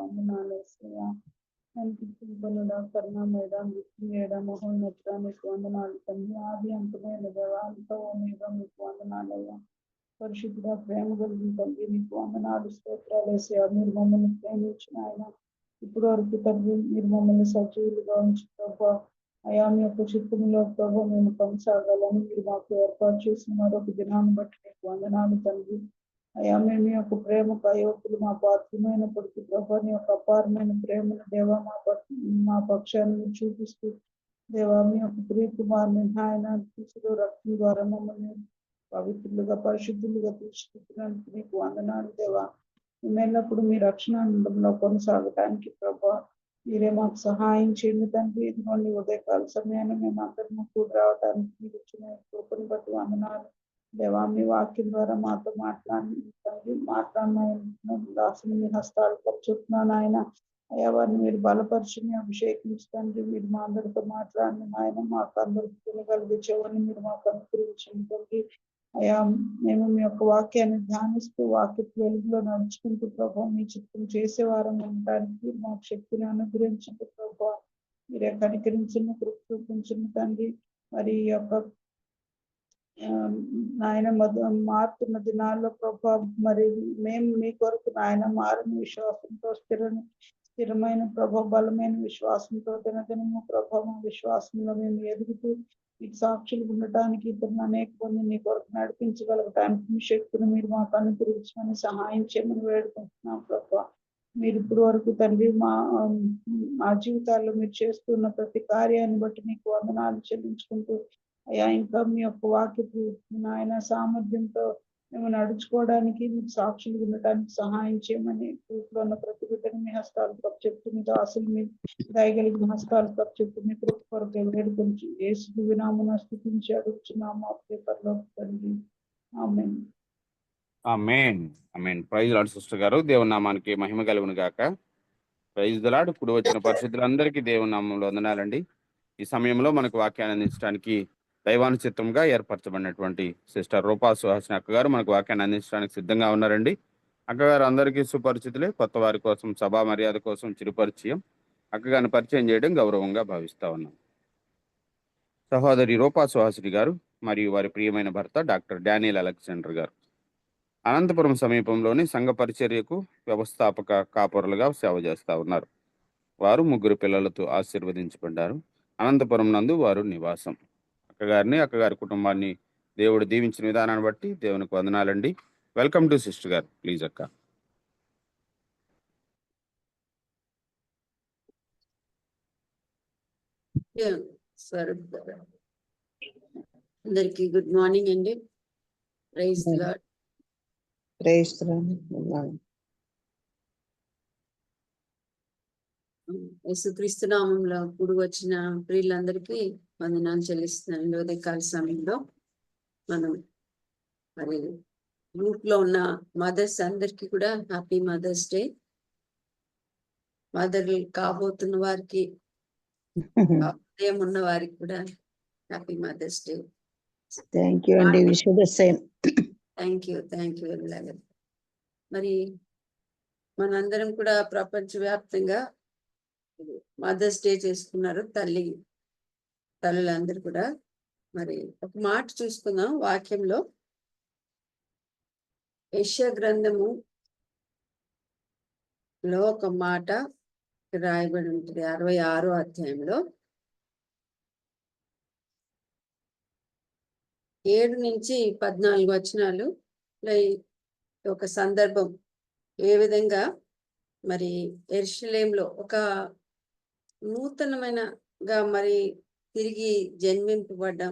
వందనాలు యేసయ్యా. కరుణా కరుణామేడ మృత్యుమేడ మహోన్నత మీకు వందనాలు తండ్రి. ఆది అంతమైన దేవాలతో మీద మీకు వందనాలయ్యా. పరిశుద్ధ ప్రేమ కలిగిన తండ్రి మీకు వందనాలు స్తోత్రాలు యేసయ్యా. మీరు మమ్మల్ని ప్రేమించిన ఆయన ఇప్పుడు వరకు తండ్రి మీరు మమ్మల్ని సజీవులుగా ఉంచి ప్రభా అయా మీ యొక్క చిత్తంలో ప్రభావ మేము కొనసాగాలని మీరు మాకు ఏర్పాటు చేసిన మరొక దినాన్ని బట్టి మీకు వందనాలు తండ్రి. అయా మేము మీ యొక్క ప్రేమకు అయోగ్యులు మా పాత్రమైనప్పటికీ ప్రభా నీ యొక్క అపారమైన ప్రేమను దేవా మా పక్షాన్ని మీరు చూపిస్తూ దేవా మీ యొక్క ప్రియ కుమారుని ఆయన తీసుకు రక్తం ద్వారా మమ్మల్ని పవిత్రులుగా పరిశుద్ధులుగా తీసుకుంటున్నందుకు మీకు వందనాలు దేవా. మేము ఎల్లప్పుడు మీ రక్షణ ఆనందంలో కొనసాగటానికి ప్రభా మీరే మాకు సహాయం చేయండి తండ్రి. ఇదిగోండి ఉదయకాల సమయాన్ని మేము అందరం కూడా రావడానికి మీరు ఇచ్చిన కృపను బట్టి వందనాలు దేవా. మీ వాక్యం ద్వారా మాతో మాట్లాడిన దాసుని మీ హస్తాలు చెప్తున్నాను ఆయన. అయ్యా వారిని మీరు బలపరిచిని అభిషేకించండి. మీరు మా అందరితో మాట్లాడిన ఆయన మాకు అందరికి తినగలిగే చెవుని మీరు మాకు అనుగ్రహించండి. అయా మేము మీ యొక్క వాక్యాన్ని ధ్యానిస్తూ వాక్య వెలుగులో నడుచుకుంటూ ప్రభావ మీ చిత్తం చేసేవారం ఉండడానికి మాకు శక్తిని అనుగ్రహించండి ప్రభావ. మీరే కనికరించిన కృప చూపించిన తండ్రి. మరి ఈ యొక్క నాయన మారుతున్న దినాల్లో ప్రభా మరి మేము మీ కొరకు నాయన మారిన విశ్వాసంతో స్థిరమైన ప్రభా బలమైన విశ్వాసంతో దినదినము ప్రభావం విశ్వాసంలో మేము ఎదుగుతూ మీకు సాక్షులు ఉండటానికి ఇతరులు అనేక మంది నీ కొరకు నడిపించగలగటానికి మీ శక్తిని మీరు మాకు అనుగ్రహించమని సహాయం చేయమని వేడుకుంటున్నాం ప్రభా. మీరు ఇప్పుడు వరకు తండ్రి మా జీవితాల్లో మీరు చేస్తున్న ప్రతి కార్యాన్ని బట్టి మీకు వందనాలు చెల్లించుకుంటూ అయ్యా ఇంకా మీ యొక్క వాక్యపు నాయన సామర్థ్యంతో మేము నడుచుకోవడానికి మీకు సాక్షులు ఉండటానికి సహాయం చేయమని గ్రూప్లో ఉన్న ప్రతి బిడ్డని మీ హస్తాలు చెప్తూ మీ దాసులు మీ దయగలిగిన హస్తాలు చెప్తూ మీ కృప కొరకు వేడుకొని యేసు వినామమున స్తుతించి అడుగుచున్నాము పేపర్లో తండ్రి. ఆమేన్. ఆమేన్. ఆమేన్. ప్రైజ్ లార్డ్ సిస్టర్ గారు. దేవుని నామానికి మహిమ కలుగును గాక. Praise the lord. ఇప్పుడు వచ్చిన పరిశుద్ధులందరికీ దేవుని నామంలో వందనాలండి. ఈ సమయంలో మనకు వాక్యాన్ని అందించడానికి దైవానుచిత్తంగా ఏర్పరచబడినటువంటి సిస్టర్ రూపా సుహాసిని అక్క గారు మనకు వాక్యాన్ని అందించడానికి సిద్ధంగా ఉన్నారండి. అక్కగారు అందరికీ సుపరిచితులే. కొత్త వారి కోసం సభా మర్యాద కోసం చిరుపరిచయం. అక్కగారిని పరిచయం చేయడం గౌరవంగా భావిస్తా ఉన్నాం. సహోదరి రూపా సుహాసిని గారు మరియు వారి ప్రియమైన భర్త డాక్టర్ డానియల్ అలెగ్జాండర్ గారు అనంతపురం సమీపంలోని సంఘ పరిచర్యకు వ్యవస్థాపక కాపురులుగా సేవ చేస్తా ఉన్నారు. వారు 3 పిల్లలతో ఆశీర్వదించబడ్డారు. అనంతపురం నందు వారు నివాసం. అక్కగారిని అక్కగారి కుటుంబాన్ని దేవుడు దీవించిన విధానాన్ని బట్టి దేవునికి వందనాలండి. వెల్కమ్ టు సిస్టర్ గారు. ప్లీజ్ అక్క. అందరికి గుడ్ మార్నింగ్ అండి. Praise the lord. Praise the lord. యేసుక్రీస్తు నామంలో కూడి వచ్చిన ప్రియులందరికీ వందనాలు చెల్లిస్తున్నాను. ఉదయకాల సమయంలో మనం మరి గ్రూప్ లో ఉన్న మదర్స్ అందరికి కూడా హ్యాపీ మదర్స్ డే. మదర్ కాబోతున్న వారికి ఉదయం ఉన్న వారికి కూడా happy Mother's Day. Thank you అండి. Wish you the same. Thank you. మరి మనందరం కూడా ప్రపంచవ్యాప్తంగా మదర్స్ డే చేసుకున్నారు. తల్లులందరూ కూడా. మరి ఒక మాట చూసుకుందాం వాక్యంలో. యెషయా గ్రంథము లో ఒక మాట రాయబడి ఉంటుంది 66వ అధ్యాయంలో 7 నుంచి 14 వచనాలు. ఒక సందర్భం ఏ విధంగా మరి యెరూషలేములో ఒక నూతనమైనగా మరి తిరిగి జన్మింపబడ్డం,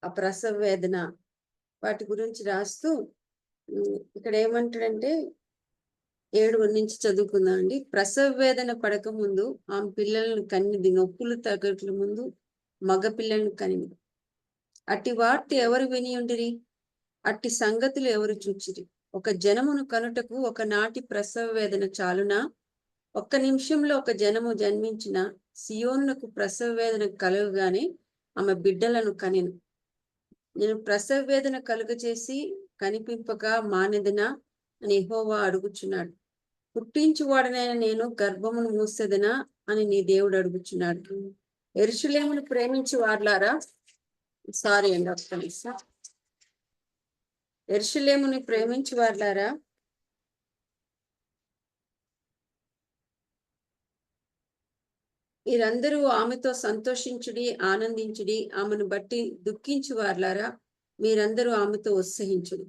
ఆ ప్రసవ వేదన వాటి గురించి రాస్తూ ఇక్కడ ఏమంటాడంటే 7 నుంచి చదువుకుందాం అండి. ప్రసవ వేదన పడక ముందు ఆమె పిల్లలను కనిది, నొప్పులు తగ్గట్ల ముందు మగ పిల్లలను కనిది. అట్టి వార్త ఎవరు విని ఉండిరి? అట్టి సంగతులు ఎవరు చూచిరి? ఒక జనమును కనుటకు ఒక నాటి ప్రసవ వేదన చాలునా? 1 నిమిషంలో ఒక జనము జన్మించిన సియోనుకు ప్రసవ వేదన కలుగగానే ఆమె బిడ్డలను కనెను. నేను ప్రసవ వేదన కలుగచేసి కనిపింపక మానెదనా అని యెహోవా అడుగుచున్నాడు. పుట్టించువాడనైన నేను గర్భమును మూసేదనా అని నీ దేవుడు అడుగుచున్నాడు. యెరూషలేమును ప్రేమించి వార్లారా, సారీ అండి, ఒక్క నిమిషం. యెరూషలేముని ప్రేమించి వార్లారా, మీరందరూ ఆమెతో సంతోషించుడి, ఆనందించుడి. ఆమెను బట్టి దుఃఖించు వార్లారా, మీరందరూ ఆమెతో ఉత్సహించుడి.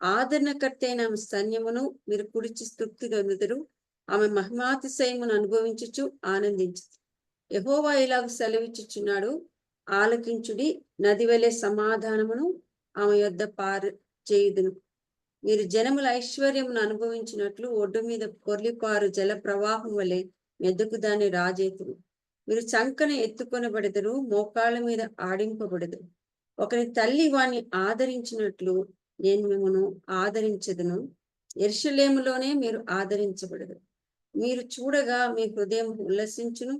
ఆదరణకర్త అయిన ఆమె స్తన్యమును మీరు కుడిచి తృప్తి పొందుదురు. ఆమె మహిమాతిశయమును అనుభవించుచు ఆనందించు. యెహోవా ఇలాగ సెలవిచ్చుచున్నాడు, ఆలకించుడి. నది వలె సమాధానమును ఆమె యొద్ద పారు చేయుదును. మీరు జనముల ఐశ్వర్యమును అనుభవించినట్లు ఒడ్డు మీద పొర్లిపారు జల ప్రవాహం వలె మెద్దకు దాన్ని రాజేతురు. మీరు చంకన ఎత్తుకొనబడెదరు, మోకాళ్ళ మీద ఆడింపబడెదరు. ఒకరి తల్లి వాణ్ణి ఆదరించినట్లు నేను మిమ్మను ఆదరించదును. యెరూషలేములోనే మీరు ఆదరించబడదు. మీరు చూడగా మీ హృదయం ఉల్లసించును.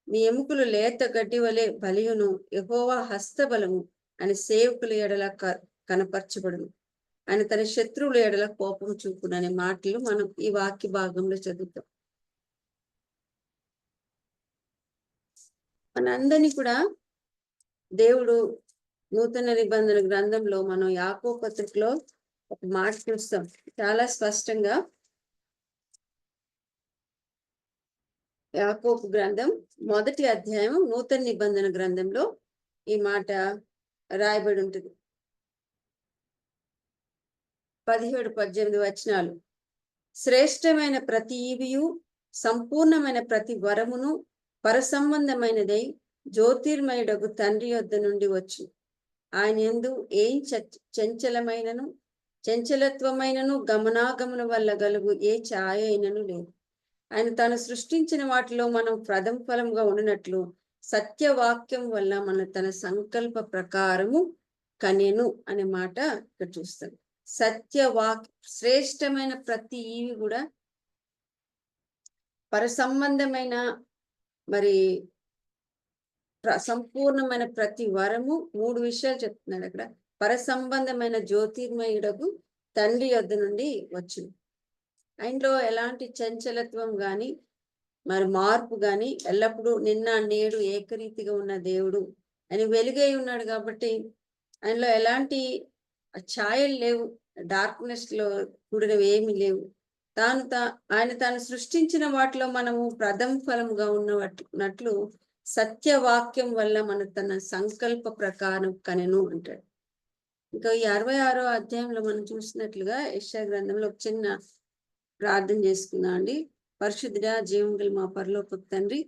మీ ఎముకలు లేత గడ్డి వలె బలియును. యెహోవా హస్తబలము ఆయన సేవకుల ఎడల కనపరచబడును. ఆయన తన శత్రువుల ఎడల కోపం చూపును అనే మాటలు మనం ఈ వాక్య భాగంలో చదువుతాం. మనందరినీ కూడా దేవుడు నూతన నిబంధన గ్రంథంలో మనం యాకోబు పత్రికలో ఒక మాట చూస్తాం చాలా స్పష్టంగా. యాకోబు గ్రంథం 1వ అధ్యాయం నూతన నిబంధన గ్రంథంలో ఈ మాట రాయబడి ఉంటుంది. 17-18 వచనాలు. శ్రేష్టమైన ప్రతి ఈవియు సంపూర్ణమైన ప్రతి వరమును పరసంబంధమైనదై జ్యోతిర్మయుడగు తండ్రి యొద్ద నుండి వచ్చు. ఆయన యందు ఏం చంచలత్వమైనను గమనాగమన వల్ల గలుగు ఏ ఛాయ అయినను లేదు. ఆయన తాను సృష్టించిన వాటిలో మనం ప్రథమ ఫలంగా ఉండినట్లు సత్యవాక్యం వల్ల మన తన సంకల్ప ప్రకారము కనెను అనే మాట ఇక్కడ చూస్తాం. సత్యవాక్యం, శ్రేష్టమైన ప్రతి ఈవి కూడా పరసంబంధమైన మరి సంపూర్ణమైన ప్రతి వరము 3 విషయాలు చెప్తున్నాడు అక్కడ. పరసంబంధమైన జ్యోతిర్మయుడకు తండ్రి యొద్ద నుండి వచ్చును. ఆయనలో ఎలాంటి చంచలత్వం గాని మరి మార్పు గాని, ఎల్లప్పుడూ నిన్న నేడు ఏకరీతిగా ఉన్న దేవుడు ఆయన వెలుగై ఉన్నాడు కాబట్టి ఆయనలో ఎలాంటి ఛాయలు లేవు, డార్క్నెస్ లో కూడినవి ఏమి లేవు. ఆయన తాను సృష్టించిన వాటిలో మనము ప్రథమ ఫలముగా ఉన్నట్లు సత్యవాక్యం వల్ల మన తన సంకల్ప ప్రకారం కనెను అంటాడు. ఇంకా ఈ 66వ అధ్యాయంలో మనం చూసినట్లుగా యెషయా గ్రంథంలో ఒక చిన్న ప్రార్థన చేసుకుందాం అండి. పరిశుద్ధుడా, జీవం గల మా పరలోకపు తండ్రి,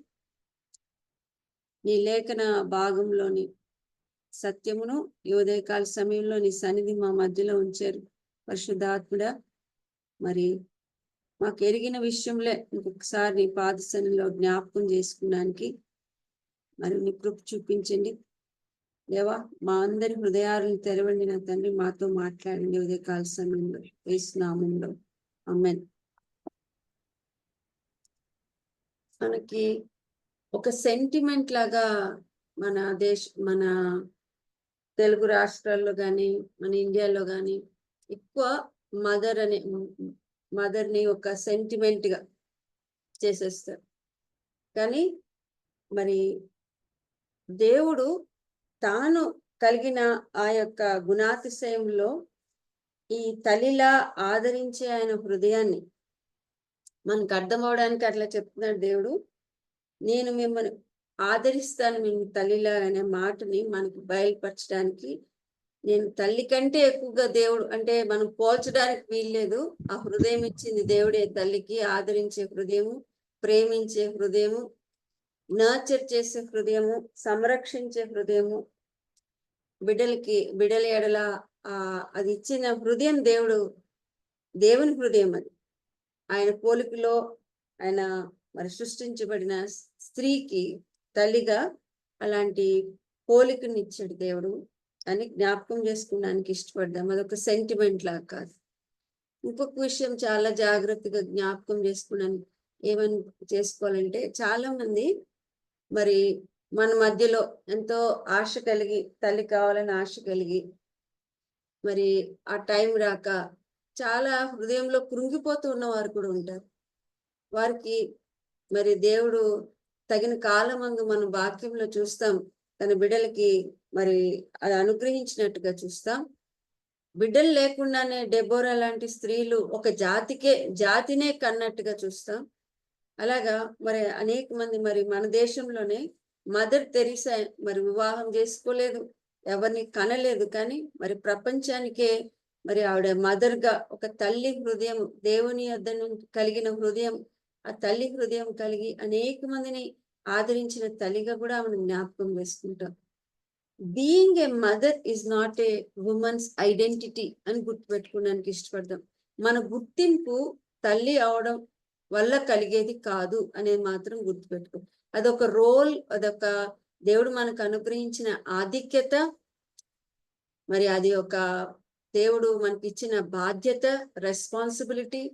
నీ లేఖన భాగంలోని సత్యమును ఈ ఉదయకాల సమయంలో నీ సన్నిధి మా మధ్యలో ఉంచారు. పరిశుద్ధాత్ముడా, మరి మాకు ఎరిగిన విషయంలో ఇంకొకసారి నీ పాద సన్నిధిలో జ్ఞాపకం చేసుకున్నానికి మరి నీ కృప చూపించండి దేవా. మా అందరి హృదయాలను తెరవండి నా తండ్రి, మాతో మాట్లాడండి ఉదయకాల సమయంలో యేసు నామములో ఆమేన్. మనకి ఒక సెంటిమెంట్ లాగా మన తెలుగు రాష్ట్రాల్లో కానీ మన ఇండియాలో కానీ ఎక్కువ మదర్ని ఒక సెంటిమెంట్ గా చేసేస్తారు. కానీ మరి దేవుడు తాను కలిగిన ఆ యొక్క గుణాతిశయంలో ఈ తల్లిలా ఆదరించే ఆయన హృదయాన్ని మనకు అర్థం అవడానికి అట్లా చెప్తున్నాడు దేవుడు. నేను మిమ్మల్ని ఆదరిస్తాను మేము తల్లిలా అనే మాటని మనకు బయలుపరచడానికి, నేను తల్లి కంటే ఎక్కువగా దేవుడు అంటే మనం పోల్చడానికి వీల్లేదు. ఆ హృదయం ఇచ్చింది దేవుడే తల్లికి. ఆదరించే హృదయము, ప్రేమించే హృదయము, నర్చర్ చేసే హృదయము, సంరక్షించే హృదయము, బిడ్డల ఎడల అది ఇచ్చిన హృదయం దేవుని హృదయం. అది ఆయన పోలికలో ఆయన మరి సృష్టించబడిన స్త్రీకి తల్లిగా అలాంటి పోలికని ఇచ్చాడు దేవుడు అని జ్ఞాపకం చేసుకోవడానికి ఇష్టపడ్డాం. అదొక సెంటిమెంట్ లాగా కాదు. ఇంకొక విషయం చాలా జాగ్రత్తగా జ్ఞాపకం ఏమని చేసుకోవాలంటే, చాలా మంది మరి మన మధ్యలో ఎంతో ఆశ కలిగి, తల్లి కావాలని ఆశ కలిగి మరి ఆ టైం రాక చాలా హృదయంలో కృంగిపోతూ ఉన్నవారు కూడా ఉంటారు. వారికి మరి దేవుడు తగిన కాలమందు మనం వాక్యంలో చూస్తాం, తన బిడ్డలకి మరి అది అనుగ్రహించినట్టుగా చూస్తాం. బిడ్డలు లేకుండానే డెబోరా లాంటి స్త్రీలు ఒక జాతినే కన్నట్టుగా చూస్తాం. అలాగా మరి అనేక మంది మరి మన దేశంలోనే మదర్ తెరీసా మరి వివాహం చేసుకోలేదు, ఎవరిని కనలేదు, కానీ మరి ప్రపంచానికే మరి ఆవిడ మదర్గా ఒక తల్లి హృదయం, దేవుని యొద్ద నుంచి కలిగిన హృదయం, ఆ తల్లి హృదయం కలిగి అనేక మందిని ఆదరించిన తల్లిగా కూడా మనం జ్ఞాపకం వేసుకుంటాం. Being a mother is not a women's identity అని గుర్తుపెట్టుకోవడానికి ఇష్టపడతాం. మన గుర్తింపు తల్లి అవడం వల్ల కలిగేది కాదు అనేది మాత్రం గుర్తుపెట్టుకో. అదొక రోల్, అదొక దేవుడు మనకు అనుగ్రహించిన ఆధిక్యత, మరి అది ఒక దేవుడు మనకి ఇచ్చిన బాధ్యత, రెస్పాన్సిబిలిటీ.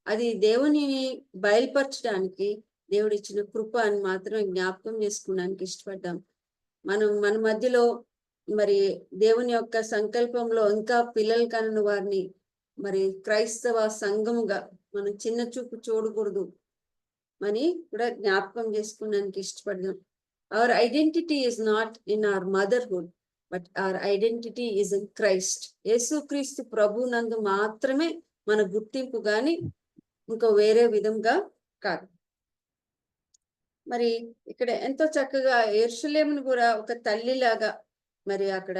అది దేవునిని బయలుపరచడానికి దేవుడు ఇచ్చిన కృప అని మాత్రం జ్ఞాపకం చేసుకోవడానికి ఇష్టపడ్డాం. మన మధ్యలో మరి దేవుని యొక్క సంకల్పంలో ఇంకా పిల్లలు కనని వారిని మరి క్రైస్తవ సంఘముగా మనం చిన్న చూపు చూడకూడదు అని కూడా జ్ఞాపకం చేసుకోవడానికి ఇష్టపడ్డాం. Our identity is not in our motherhood, but our identity is in Christ. యేసుక్రీస్తు ప్రభు నందు మాత్రమే మన గుర్తింపు, కానీ ఇంకో వేరే విధంగా కాదు. మరి ఇక్కడ ఎంతో చక్కగా యెరూషలేమును కూడా ఒక తల్లిలాగా మరి అక్కడ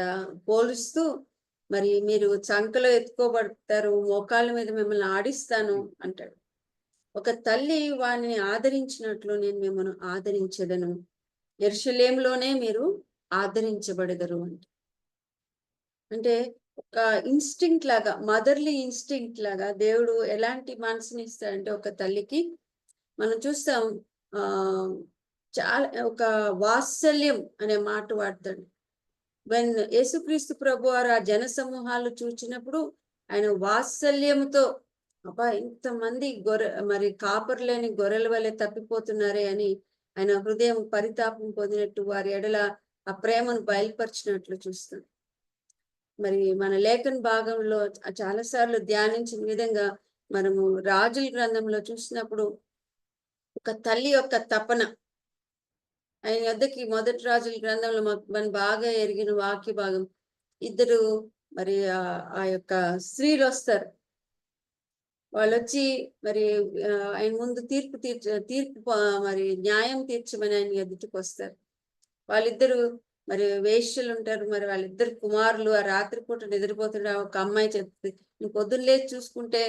పోలుస్తూ, మరి మీరు చంకలో ఎత్తుకోబడతారు, మోకాళ్ళ మీద మిమ్మల్ని ఆడిస్తాను అంటాడు. ఒక తల్లి వారిని ఆదరించినట్లు నేను మిమ్మల్ని ఆదరించదను, యెరూషలేములోనే మీరు ఆదరించబడదరు అంటే ఒక ఇన్స్టింక్ట్ లాగా, మదర్లీ ఇన్స్టింక్ట్ లాగా దేవుడు ఎలాంటి మనసుని ఇస్తాడంటే ఒక తల్లికి మనం చూస్తాం. చాలా ఒక వాత్సల్యం అనే మాట వాడతాడు. వెన్ యేసుక్రీస్తు ప్రభు వారు ఆ జన సమూహాలు చూచినప్పుడు ఆయన వాత్సల్యంతో, అబ్బా ఇంతమంది మరి కాపరు లేని గొర్రెల వలె తప్పిపోతున్నారే అని ఆయన హృదయం పరితాపం పొందినట్టు వారి ఎడల ఆ ప్రేమను బయలుపరిచినట్లు చూస్తాం. మరి మన లేఖన భాగంలో చాలాసార్లు ధ్యానించిన విధంగా మనము రాజుల గ్రంథంలో చూసినప్పుడు ఒక తల్లి యొక్క తపన, ఆయన వద్దకి మొదటి రాజుల గ్రంథంలో మనం బాగా ఎరిగిన వాక్య భాగం, ఇద్దరు మరి ఆ యొక్క స్త్రీలు వస్తారు. వాళ్ళు వచ్చి మరి ఆయన ముందు తీర్పు మరి న్యాయం తీర్చమని ఆయన ఎదుటికి వస్తారు. వాళ్ళిద్దరు మరి వేశ్యలు ఉంటారు. మరి వాళ్ళిద్దరు కుమారులు ఆ రాత్రిపూట నిద్రపోతుంటే ఒక అమ్మాయి చెప్తుంది, నువ్వు పొద్దున్న లేచి చూసుకుంటే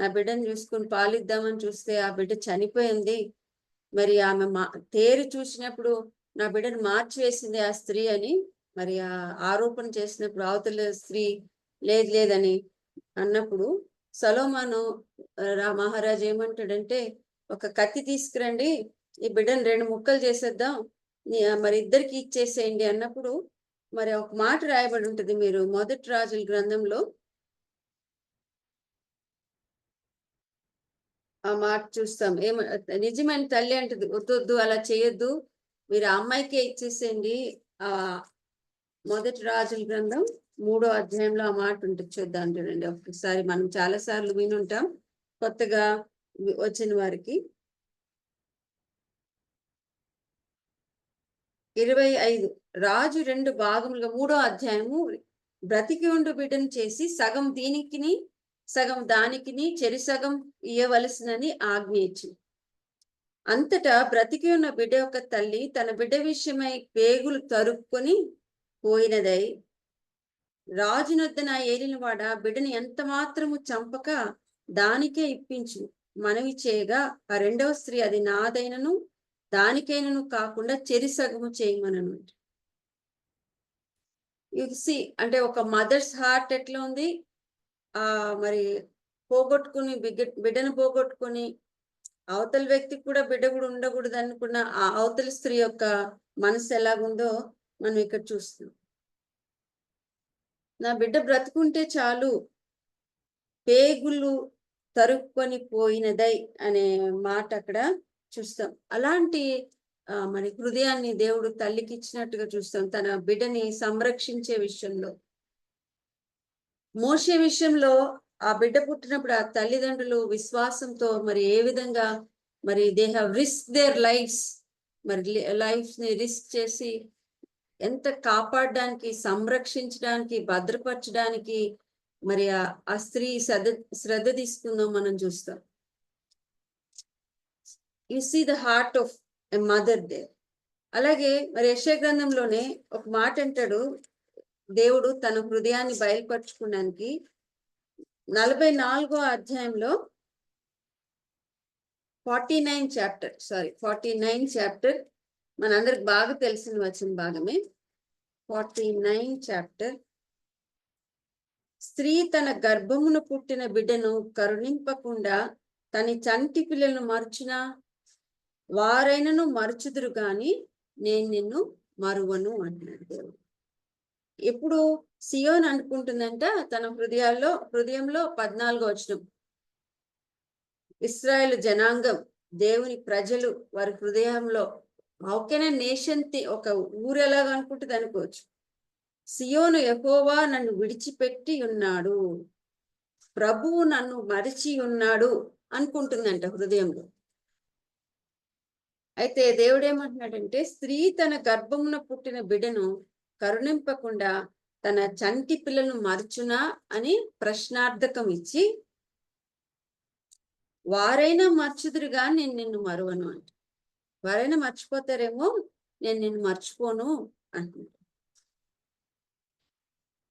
నా బిడ్డను చూసుకుని పాలిద్దామని చూస్తే ఆ బిడ్డ చనిపోయింది, మరి ఆమె తేరు చూసినప్పుడు నా బిడ్డను మార్చివేసింది ఆ స్త్రీ అని మరి ఆ ఆరోపణ చేసినప్పుడు అవతల స్త్రీ లేదని అన్నప్పుడు సొలొమోను మహారాజు ఏమంటాడంటే, ఒక కత్తి తీసుకురండి, ఈ బిడ్డను 2 ముక్కలు చేసేద్దాం, మరి ఇద్దరికి ఇచ్చేసేయండి అన్నప్పుడు మరి ఒక మాట రాయబడి ఉంటుంది. మీరు మొదటి రాజుల గ్రంథంలో ఆ మాట చూస్తాం. నిజమైన తల్లి అంటది, వద్దు అలా చేయొద్దు, మీరు ఆ అమ్మాయికే ఇచ్చేసేయండి. ఆ మొదటి రాజుల గ్రంథం 3వ అధ్యాయంలో ఆ మాట ఉంటుంది, చూద్దాం చూడండి. ఒకసారి మనం చాలా సార్లు వినుంటాం, కొత్తగా వచ్చిన వారికి. 25 రాజు 2 భాగములుగా 3వ అధ్యాయము, బ్రతికి ఉండు బిడ్డను చేసి సగం దీనికిని సగం దానికిని చెరి సగం ఇయ్యవలసినని ఆజ్ఞ ఇచ్చి, అంతటా బ్రతికి ఉన్న బిడ్డ యొక్క తల్లి తన బిడ్డ విషయమై పేగులు తరుక్కొని పోయినదై రాజునొద్ద నా ఏలినవాడ బిడ్డని ఎంత మాత్రము చంపక దానికే ఇప్పించు మనవి చేయగా, ఆ 2వ స్త్రీ అది నాదైనను దానికైనను కాకుండా చెరి సగము చేయమనను. అంటే ఒక మదర్స్ హార్ట్ ఎట్లా ఉంది, మరి పోగొట్టుకుని బిడ్డను పోగొట్టుకుని అవతల వ్యక్తికి కూడా బిడ్డ కూడా ఉండకూడదు అనుకున్న ఆ అవతల స్త్రీ యొక్క మనసు ఎలాగుందో మనం ఇక్కడ చూస్తున్నాం. నా బిడ్డ బ్రతుకుంటే చాలు, పేగులు తరుక్కొని పోయినదై అనే మాట అక్కడ చూస్తాం. అలాంటి మరి హృదయాన్ని దేవుడు తల్లికి ఇచ్చినట్టుగా చూస్తాం. తన బిడ్డని సంరక్షించే విషయంలో, మోషే విషయంలో ఆ బిడ్డ పుట్టినప్పుడు ఆ తల్లిదండ్రులు విశ్వాసంతో మరి ఏ విధంగా మరి they have risk there lifes, మరి లైఫ్స్ ని రిస్క్ చేసి ఎంత కాపాడడానికి, సంరక్షించడానికి, భద్రపరచడానికి మరి ఆ స్త్రీ శ్రద్ధ తీసుకుందాం మనం చూస్తాం. You see the heart of a mother there. అలాగే మరి యెషయా గ్రంథంలోనే ఒక మాట అంటాడు, దేవుడు తన హృదయాన్ని బయలుపరచుకోవడానికి 44వ అధ్యాయంలో 49 చాప్టర్ మనందరికి బాగా తెలిసిన వచ్చిన భాగమే. 49 చాప్టర్. స్త్రీ తన గర్భమును పుట్టిన బిడ్డను కరుణింపకుండా తన చంటి పిల్లలను మరచునా, వారైనను మరచుదురు గాని నేను నిన్ను మరువను అంటున్నాడు దేవుడు. ఎప్పుడు సియోన్ అనుకుంటుందంట తన హృదయంలో 14వ వచనం, ఇశ్రాయేలు జనాంగం, దేవుని ప్రజలు వారి హృదయంలో, హౌ కెన్ ఎ నేషన్ ఒక ఊరు ఎలాగ అనుకుంటుంది అనుకోవచ్చు. సియోను యెహోవా నన్ను విడిచిపెట్టి ఉన్నాడు, ప్రభువు నన్ను మరిచి ఉన్నాడు అనుకుంటుందంట హృదయంలో. అయితే దేవుడు ఏమంటున్నాడంటే, స్త్రీ తన గర్భమున పుట్టిన బిడ్డను కరుణింపకుండా తన చంటి పిల్లలను మరచునా అని ప్రశ్నార్థకం ఇచ్చి, వారైనా మర్చుదురుగా నేను నిన్ను మరువను అంట. వారైనా మర్చిపోతారేమో, నేను నిన్ను మర్చిపోను అంటున్నాడు.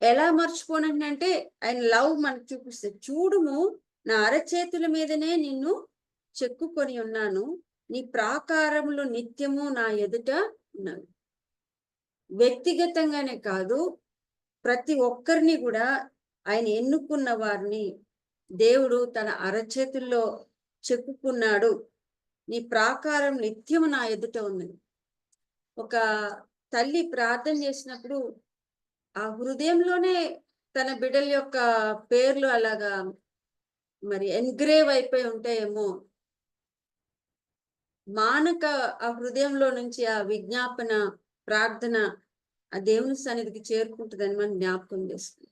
ఎలా మర్చిపోను అంటే ఆయన లవ్ మనకు చూపిస్తే, చూడుము నా అరచేతుల మీదనే నిన్ను చెక్కుకొని ఉన్నాను, నీ ప్రాకారములు నిత్యము నా ఎదుట ఉన్నవి. వ్యక్తిగతంగానే కాదు, ప్రతి ఒక్కరిని కూడా ఆయన ఎన్నుకున్న వారిని దేవుడు తన అరచేతుల్లో చెక్కుకున్నాడు. నీ ప్రాకారం నిత్యము నా ఎదుట ఉన్నది. ఒక తల్లి ప్రార్థన చేసినప్పుడు ఆ హృదయంలోనే తన బిడ్డల యొక్క పేర్లు అలాగా మరి ఎన్గ్రేవ్ అయిపోయి ఉంటాయేమో, మానక ఆ హృదయంలో నుంచి ఆ విజ్ఞాపన ప్రార్థన ఆ దేవుని సన్నిధికి చేరుకుంటుందని మనం జ్ఞాపకం చేస్తుంది.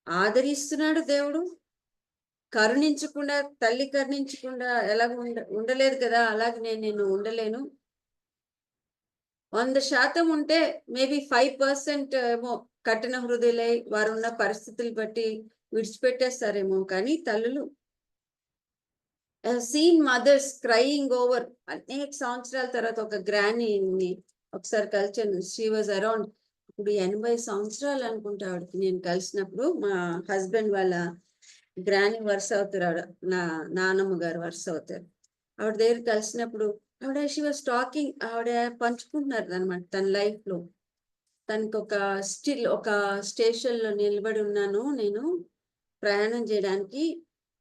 ఆదరిస్తున్నాడు దేవుడు. కరుణించకుండా, తల్లి కరుణించకుండా ఎలాగ ఉండలేదు కదా, అలాగే నేను ఉండలేను. 100% ఉంటే మేబీ 5% ఏమో కఠిన హృదయులై వారు ఉన్న పరిస్థితులు బట్టి విడిచిపెట్టేస్తారేమో. కానీ తల్లులు, సీన్ మదర్స్ క్రైయింగ్ ఓవర్, అనేక సంవత్సరాల తర్వాత ఒక గ్రానీని ఒకసారి కలిసాను. షీ వాజ్ అరౌండ్, ఇప్పుడు 80 సంవత్సరాలు అనుకుంటా ఆవిడకి. నేను కలిసినప్పుడు మా హస్బెండ్ వాళ్ళ గ్రానీ వరుస అవుతారు, ఆవిడ నా నానమ్మ గారు వరుస అవుతారు. ఆవిడ దగ్గర కలిసినప్పుడు ఆవిడ షీ వాజ్ టాకింగ్, ఆవిడ పంచుకుంటున్నారు అనమాట తన లైఫ్ లో. తనకి ఒక స్టేషన్ లో నిలబడి ఉన్నాను నేను ప్రయాణం చేయడానికి.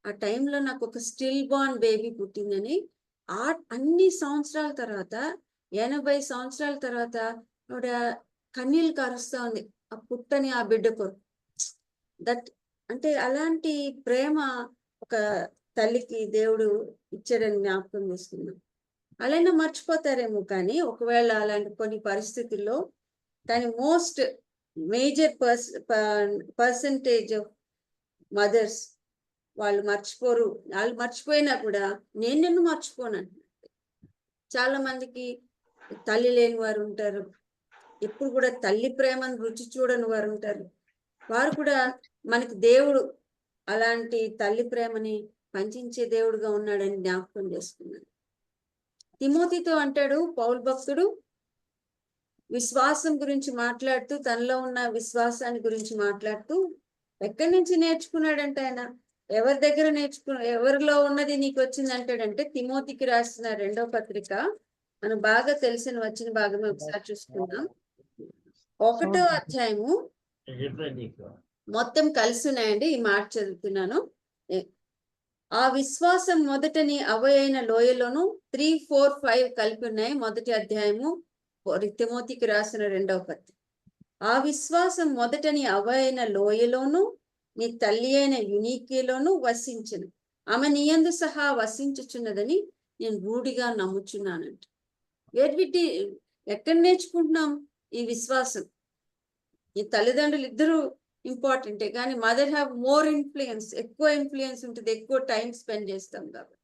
ఆ టైంలో నాకు ఒక స్టిల్ బార్న్ బేబీ పుట్టిందని, అన్ని సంవత్సరాల తర్వాత 80 సంవత్సరాల తర్వాత ఆవిడ కన్నీళ్ళు కారుస్తా ఉంది ఆ పుట్టని ఆ బిడ్డ కొరకు. అంటే అలాంటి ప్రేమ ఒక తల్లికి దేవుడు ఇచ్చాడని జ్ఞాపకం చేసుకున్నాం. అలానే మర్చిపోతారేమో, కానీ ఒకవేళ అలాంటి కొన్ని పరిస్థితుల్లో, కానీ most major percentage of mothers వాళ్ళు మర్చిపోరు. వాళ్ళు మర్చిపోయినా కూడా నేను నిన్ను మర్చిపోను. చాలా మందికి తల్లి లేని వారు ఉంటారు, ఎప్పుడు కూడా తల్లి ప్రేమను రుచి చూడని వారు ఉంటారు. వారు కూడా మనకి దేవుడు అలాంటి తల్లి ప్రేమని పంచించే దేవుడుగా ఉన్నాడని జ్ఞాపకం చేసుకున్నాడు. తిమోతితో అంటాడు పౌలు భక్తుడు, విశ్వాసం గురించి మాట్లాడుతూ, తనలో ఉన్న విశ్వాసాన్ని గురించి మాట్లాడుతూ, ఎక్కడి నుంచి నేర్చుకున్నాడంటే ఆయన, ఎవరి దగ్గర ఎవరిలో ఉన్నది నీకు వచ్చింది అంటాడంటే, తిమోతికి రాసిన 2వ పత్రిక మనం బాగా తెలిసిన వచ్చిన భాగమే ఒకసారి చూసుకుందాం. 1వ అధ్యాయము మొత్తం కలిసి ఉన్నాయండి. ఈ మాట చదువుతున్నాను. ఆ విశ్వాసం మొదటని అవయైన లోయలోను 3, 4, 5 కలిపి ఉన్నాయి. మొదటి అధ్యాయము తిమోతికి రాసిన 2వ పత్రిక. ఆ విశ్వాసం మొదటని అవయైన లోయలోను నీ తల్లి అయిన యునీకేలోను వసించను, ఆమె నీయందు సహా వసించుచున్నదని నేను రూఢిగా నమ్ముచున్నానంట. ఎక్కడ నేర్చుకుంటున్నాం ఈ విశ్వాసం? ఈ తల్లిదండ్రులు ఇద్దరు ఇంపార్టెంటే, కానీ మదర్ హ్యావ్ మోర్ ఇన్ఫ్లుయెన్స్, ఎక్కువ ఇన్ఫ్లుయెన్స్ ఉంటుంది, ఎక్కువ టైం స్పెండ్ చేస్తాం కాబట్టి.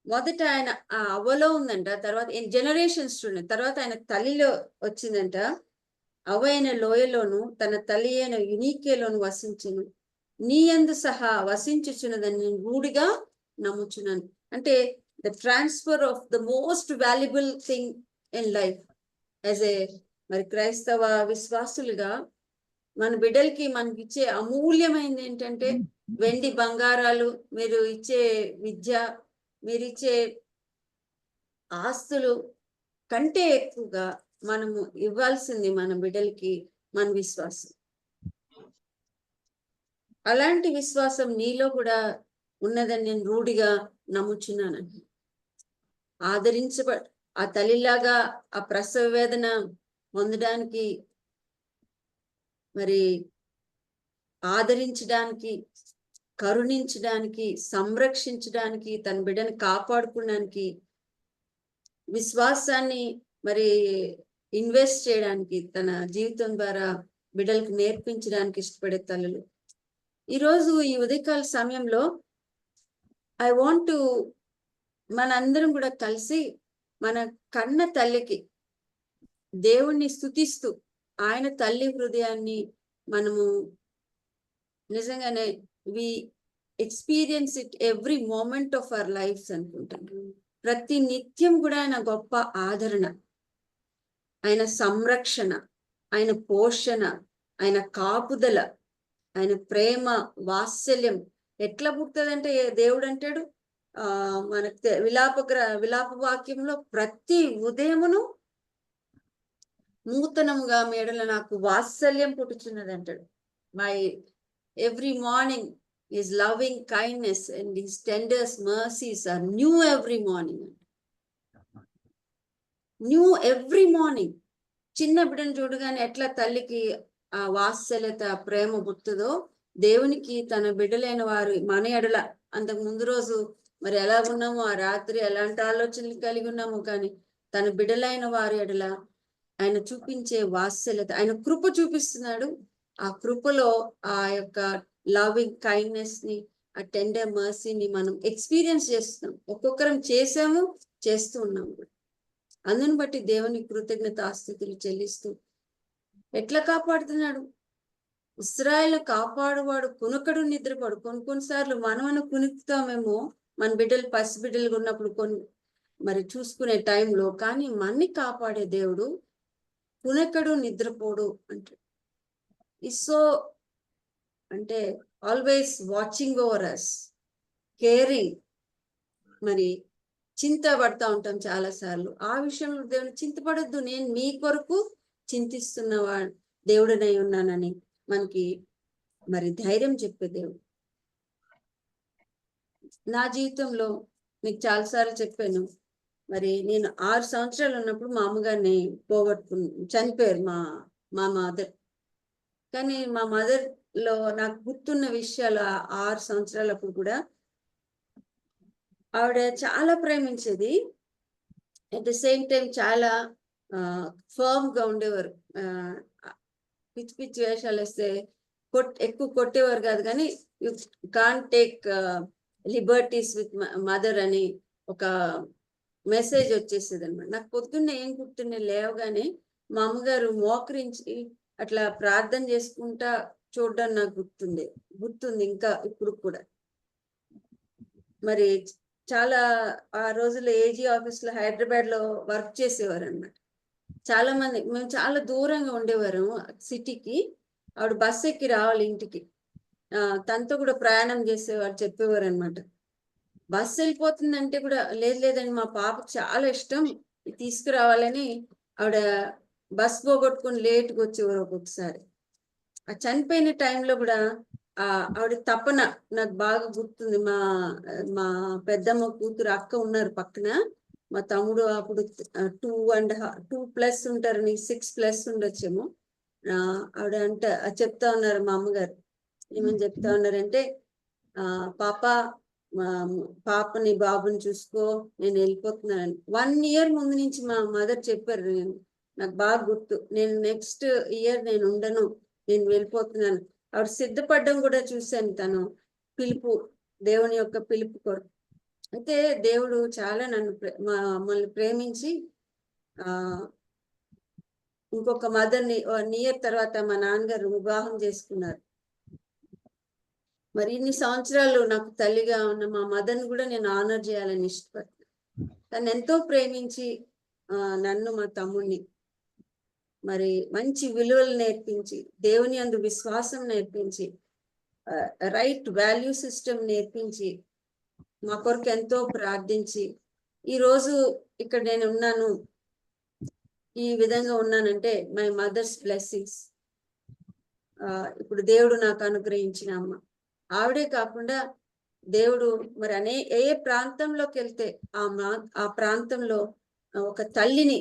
మొదట ఆయన ఆ అవ్వలో ఉందంట, తర్వాత జనరేషన్స్ చూడండి, తర్వాత ఆయన తల్లిలో వచ్చిందంట. అవ్వ అయిన లోయలోను తన తల్లి అయిన యునీకేలోను వసించును, నీ యందు సహా వసించుచున్నదని నేను రూఢిగా నమ్ముచున్నాను. అంటే the transfer of the most valuable thing in life as a మరి క్రైస్తవ విశ్వాసులుగా మన బిడ్డలకి మనకి ఇచ్చే అమూల్యమైనది ఏంటంటే వెండి బంగారాలు, మీరు ఇచ్చే విద్య, మీరు ఇచ్చే ఆస్తులు కంటే ఎక్కువగా మనము ఇవ్వాల్సింది మన బిడ్డలకి మన విశ్వాసం. అలాంటి విశ్వాసం నీలో కూడా ఉన్నదని నేను రూఢిగా నమ్ముచున్నానండి. ఆ తల్లిలాగా ఆ ప్రసవ వేదన పొందడానికి, మరి ఆదరించడానికి, కరుణించడానికి, సంరక్షించడానికి, తన బిడ్డని కాపాడుకోవడానికి, విశ్వాసాన్ని మరి ఇన్వెస్ట్ చేయడానికి, తన జీవితం ద్వారా బిడ్డలకు నేర్పించడానికి ఇష్టపడే తల్లులు. ఈరోజు ఈ ఉదయకాల సమయంలో ఐ వాంట్ టు మనందరం కూడా కలిసి మన కన్న తల్లికి దేవుణ్ణి స్తుతిస్తూ ఆయన తల్లి హృదయాన్ని మనము నిజంగానే we experience it every moment of our lives అనుకుంటాను. ప్రతి నిత్యం కూడా ఆయన గొప్ప ఆదరణ, ఆయన సంరక్షణ, ఆయన పోషణ, ఆయన కాపుదల, ఆయన ప్రేమ, వాత్సల్యం ఎట్లా పుడుతుందంటే దేవుడు అంటాడు మనకు విలాప వాక్యంలో ప్రతి ఉదయమును నూతనముగా మేడల నాకు వాత్సల్యం పుట్టుచున్నది అంటాడు. My every morning his loving kindness and his tenders mercies are new every morning. New every morning. చిన్న బిడ్డను చూడగానే ఎట్లా తల్లికి ఆ వాత్సల్యత, ప్రేమ పుట్టుదో, దేవునికి తన బిడ్డలైన వారు మన ఎడల అంతకు ముందు రోజు మరి ఎలా ఉన్నామో, ఆ రాత్రి ఎలాంటి ఆలోచనలు కలిగి ఉన్నాము, కానీ తన బిడ్డలైన వారి ఎడల ఆయన చూపించే వాత్సల్యత, ఆయన కృప చూపిస్తున్నాడు. ఆ కృపలో ఆ యొక్క లవింగ్ కైండ్నెస్ ని, ఆ టెండర్ మర్సీని మనం ఎక్స్పీరియన్స్ చేస్తున్నాం. ఒక్కొక్కరం చేసాము, చేస్తూ ఉన్నాము. అందుని బట్టి దేవుని కృతజ్ఞతాస్తుతులు చెల్లిస్తూ ఎట్లా కాపాడుతున్నాడు. ఇశ్రాయేలు కాపాడువాడు కునుకడు నిద్రపడు. కొన్నిసార్లు మనమను కునుకుతామేమో మన బిడ్డలు పసిబిడ్డలుగా ఉన్నప్పుడు మరి చూసుకునే టైంలో, కానీ మన్ని కాపాడే దేవుడు కునకడు నిద్రపోడు అంటే సో అంటే always watching over us, caring. మరి చింత పడతా ఉంటాం చాలా సార్లు. ఆ విషయంలో దేవుడు చింతపడొద్దు, నేను మీ కొరకు చింతిస్తున్న దేవుడనై ఉన్నానని మనకి మరి ధైర్యం చెప్పే దేవుడు. నా జీవితంలో మీకు చాలాసార్లు చెప్పాను, మరి నేను 6 సంవత్సరాలు ఉన్నప్పుడు మా అమ్మగారిని చనిపోయారు మా మదర్. కానీ మా మదర్ లో నాకు గుర్తున్న విషయాలు 6 సంవత్సరాలప్పుడు కూడా ఆవిడ చాలా ప్రేమించేది. అట్ ద సేమ్ టైం చాలా ఫర్మ్ గా ఉండేవారు. పిచ్చి పిచ్చి వేషాలు వేస్తే ఎక్కువ కొట్టేవారు కాదు, కానీ you can't take liberties with mother అని ఒక మెసేజ్ వచ్చేసేది అనమాట. నాకు పొద్దున్నే ఏం గుర్తుండే, లేవగానే మా అమ్మగారు మోకరించి అట్లా ప్రార్థన చేసుకుంటా చూడడం నాకు గుర్తుంది ఇంకా ఇప్పుడు కూడా. మరి చాలా ఆ రోజుల్లో ఏజీ ఆఫీస్ లో హైదరాబాద్ లో వర్క్ చేసేవారు అనమాట. చాలా మంది, మేము చాలా దూరంగా ఉండేవారు సిటీకి. ఆవిడ బస్సు ఎక్కి రావాలి ఇంటికి, తనతో కూడా ప్రయాణం చేసేవారు, చెప్పేవారు అనమాట. బస్సు వెళ్ళిపోతుందంటే కూడా లేదండి మా పాపకు చాలా ఇష్టం, తీసుకురావాలని ఆవిడ బస్ పోగొట్టుకుని లేట్గా వచ్చేవారు. ఒక్కొక్కసారి ఆ చనిపోయిన టైంలో కూడా ఆవిడ తపన నాకు బాగా గుర్తుంది. మా పెద్దమ్మ కూతురు అక్క ఉన్నారు పక్కన, మా తమ్ముడు అప్పుడు 2+ ఉంటారు, 6+ ఉండొచ్చేమో. ఆవిడ చెప్తా ఉన్నారు మా అమ్మగారు, ఏమని చెప్తా ఉన్నారంటే, పాపని బాబుని చూసుకో, నేను వెళ్ళిపోతున్నాను. 1 year ముందు నుంచి మా మదర్ చెప్పారు. నాకు బాగా గుర్తు, నేను నెక్స్ట్ ఇయర్ నేను ఉండను, నేను వెళ్ళిపోతున్నాను. ఆవిడ సిద్ధపడడం కూడా చూశాను, తను పిలుపు, దేవుని యొక్క పిలుపు కొరకు. అయితే దేవుడు చాలా మమ్మల్ని ప్రేమించి ఇంకొక మదర్ని 1 year తర్వాత మా నాన్నగారు వివాహం చేసుకున్నారు. మరి ఇన్ని సంవత్సరాలు నాకు తల్లిగా ఉన్న మా మదర్ని కూడా నేను ఆనర్ చేయాలని ఇష్టపడుతున్నాను. తను ఎంతో ప్రేమించి నన్ను మా తమ్ముడిని మరి మంచి విలువలు నేర్పించి, దేవుని యందు విశ్వాసం నేర్పించి, రైట్ వాల్యూ సిస్టమ్ నేర్పించి, మా కొరకు ఎంతో ప్రార్థించి ఈరోజు ఇక్కడ నేను ఉన్నాను, ఈ విధంగా ఉన్నానంటే మై మదర్స్ బ్లెస్సింగ్స్. ఇప్పుడు దేవుడు నాకు అనుగ్రహించిన అమ్మ. ఆవిడే కాకుండా దేవుడు మరి ఏ ప్రాంతంలోకి వెళ్తే ఆ ప్రాంతంలో ఒక తల్లిని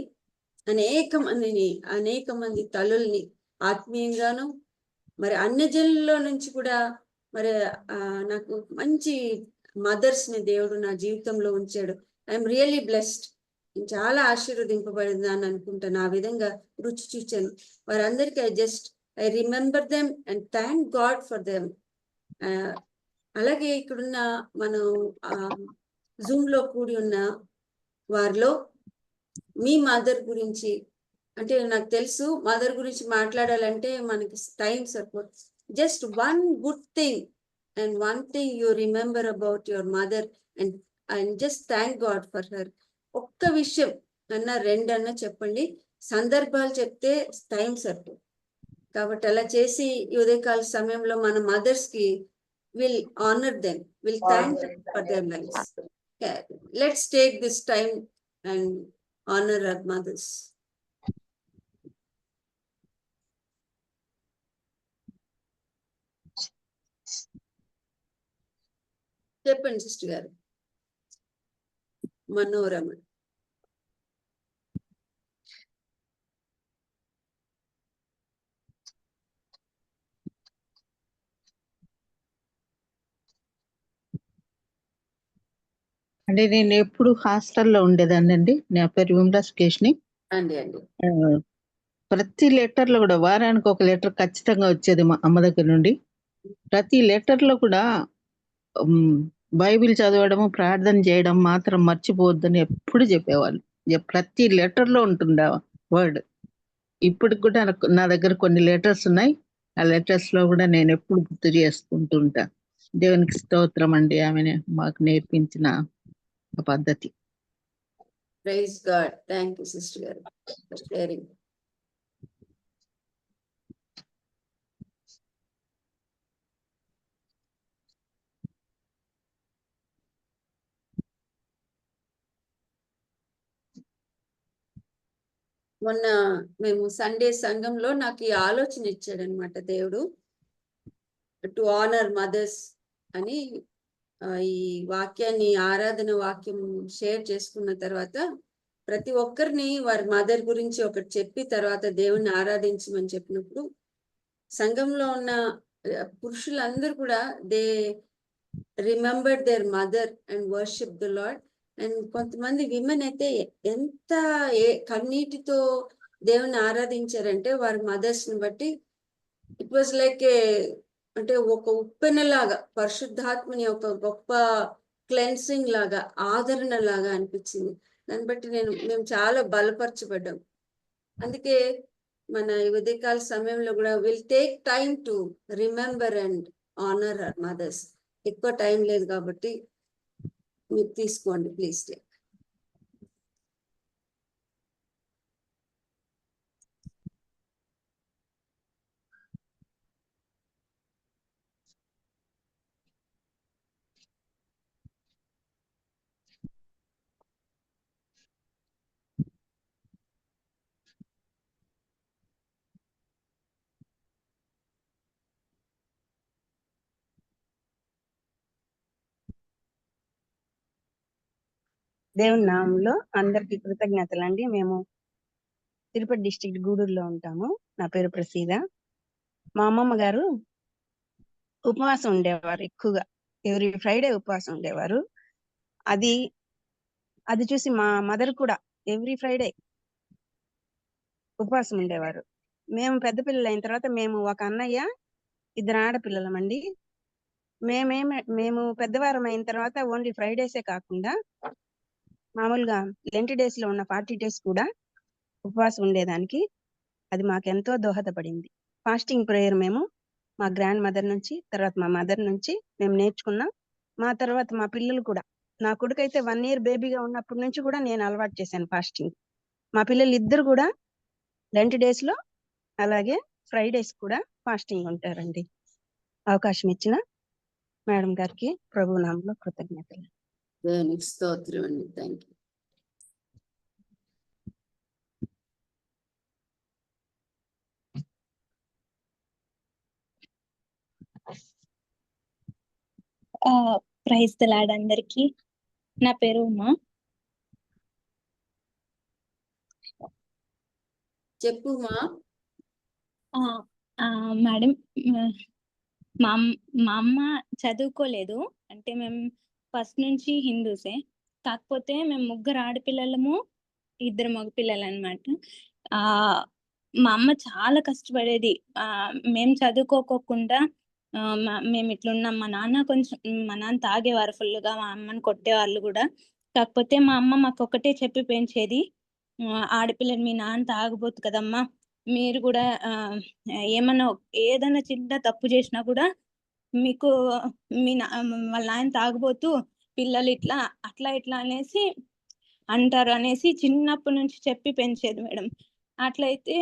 అనేక మంది తల్లుల్ని ఆత్మీయంగాను మరి అన్యజనుల్లో నుంచి కూడా మరి నాకు మంచి మదర్స్ ని దేవుడు నా జీవితంలో ఉంచాడు. I'm really blessed. నేను చాలా ఆశీర్వదింపబడిందని అనుకుంటాను. ఆ విధంగా రుచి చూచాను వారందరికీ. I remember them and thank God for them. అలాగే ఇక్కడున్న మనం జూమ్ లో కూడి ఉన్న వారిలో మీ మదర్ గురించి, అంటే నాకు తెలుసు మదర్ గురించి మాట్లాడాలంటే మనకి టైం సరిపోదు. Just one good thing and one thing you remember about your mother and just thank God for her. ఒక్క విషయం అన్నా 2 అన్నా చెప్పండి. సందర్భాలు చెప్తే టైం సరిపోదు. కాబట్టి అలా చేసి ఈ ఉదయకాల సమయంలో మన మదర్స్ కి will honour them, will thank them for their lives. Let's take this time and honour our mothers. చెప్పండి సిస్టర్ గారు. మనోరమ. అంటే నేను ఎప్పుడు హాస్టల్లో ఉండేదాన్ని అండి. నా పేరు విమలా సుకేష్ని. అండి ప్రతి లెటర్లో కూడా వారానికి ఒక లెటర్ ఖచ్చితంగా వచ్చేది మా అమ్మ దగ్గర నుండి. ప్రతి లెటర్లో కూడా బైబిల్ చదవడము, ప్రార్థన చేయడం మాత్రం మర్చిపోవద్దని ఎప్పుడు చెప్పేవాళ్ళు. ప్రతి లెటర్లో ఉంటుంది ఆ వర్డ్. ఇప్పటికి కూడా నా దగ్గర కొన్ని లెటర్స్ ఉన్నాయి. ఆ లెటర్స్ లో కూడా నేను ఎప్పుడు గుర్తు చేసుకుంటూ ఉంటా. దేవునికి స్తోత్రం అండి, ఆమె మాకు నేర్పించిన పద్ధతి. Praise God. Thank you sister గారు ఫర్ షేరింగ్. మొన్న మేము సండే సంఘంలో నాకు ఈ ఆలోచన ఇచ్చాడనమాట దేవుడు, టు ఆనర్ మదర్స్ అని. ఈ వాక్యాన్ని, ఆరాధన వాక్యం షేర్ చేసుకున్న తర్వాత ప్రతి ఒక్కరిని వారి మదర్ గురించి ఒకటి చెప్పి తర్వాత దేవుణ్ణి ఆరాధించమని చెప్పినప్పుడు సంఘంలో ఉన్న పురుషులందరూ కూడా they remember there mother and worship the lord. And కొంతమంది విమెన్ అయితే ఎంత కన్నీటితో దేవుని ఆరాధించారంటే వారి మదర్స్ ని బట్టి ఇట్ వాజ్ లైక్ అంటే ఒక ఉప్పెనలాగా, పరిశుద్ధాత్మని ఒక గొప్ప క్లెన్సింగ్ లాగా, ఆదరణ లాగా అనిపించింది. దాన్ని బట్టి మేము చాలా బలపరచబడ్డాం. అందుకే మన ఉదయకాల సమయంలో కూడా will take time to remember and honour our mothers. ఎక్కువ టైం లేదు కాబట్టి మీరు తీసుకోండి ప్లీజ్. దేవుని నామంలో అందరికి కృతజ్ఞతలండి. మేము తిరుపతి డిస్ట్రిక్ట్ గూడూరులో ఉంటాము. నా పేరు ప్రసీద. మా అమ్మమ్మ గారు ఉపవాసం ఉండేవారు, ఎక్కువగా ఎవ్రీ ఫ్రైడే ఉపవాసం ఉండేవారు. అది చూసి మా మదర్ కూడా ఎవ్రీ ఫ్రైడే ఉపవాసం ఉండేవారు. మేము పెద్ద పిల్లలు అయిన తర్వాత మేము ఒక అన్నయ్య, 2 ఆడపిల్లలమండి. మేము పెద్దవారం అయిన తర్వాత ఓన్లీ ఫ్రైడేసే కాకుండా మామూలుగా లెంట్ డేస్ లో ఉన్న 40 days కూడా ఉపవాసం ఉండేదానికి అది మాకెంతో దోహదపడింది. ఫాస్టింగ్ ప్రేయర్ మేము మా గ్రాండ్ మదర్ నుంచి, తర్వాత మా మదర్ నుంచి మేము నేర్చుకున్నాం. మా తర్వాత మా పిల్లలు కూడా, నా కొడుకైతే 1 year బేబీగా ఉన్నప్పటి నుంచి కూడా నేను అలవాటు చేశాను ఫాస్టింగ్. మా పిల్లలు ఇద్దరు కూడా లెంట్ డేస్ లో అలాగే ఫ్రైడేస్ కూడా ఫాస్టింగ్ ఉంటారండి. అవకాశం ఇచ్చిన మేడం గారికి ప్రభు నామములో కృతజ్ఞతలు. దేవునికి స్తోత్రం అండి. Thank you. Praise the lord అందరికి. నా పేరు ఉమా. చెప్పు మా. మేడం, మా అమ్మ చదువుకోలేదు. అంటే మేము ఫస్ట్ నుంచి హిందూసే. కాకపోతే మేము 3 ఆడపిల్లలము, 2 మగపిల్లలు అనమాట. మా అమ్మ చాలా కష్టపడేది. మేము చదువుకోకుండా మేము ఇట్లున్నాం. మా నాన్న తాగేవారు ఫుల్గా, మా అమ్మని కొట్టేవాళ్ళు కూడా. కాకపోతే మా అమ్మ మాకు ఒకటే చెప్పి పెంచేది, ఆడపిల్లని మీ నాన్న తాగబోతు కదమ్మా, మీరు కూడా ఏదైనా చిన్న తప్పు చేసినా కూడా మీకు వాళ్ళ నాయన తాగబోతూ, పిల్లలు ఇట్లా అట్లా ఇట్లా అనేసి అంటారు అనేసి చిన్నప్పటి నుంచి చెప్పి పెంచేది మేడం. అట్లయితే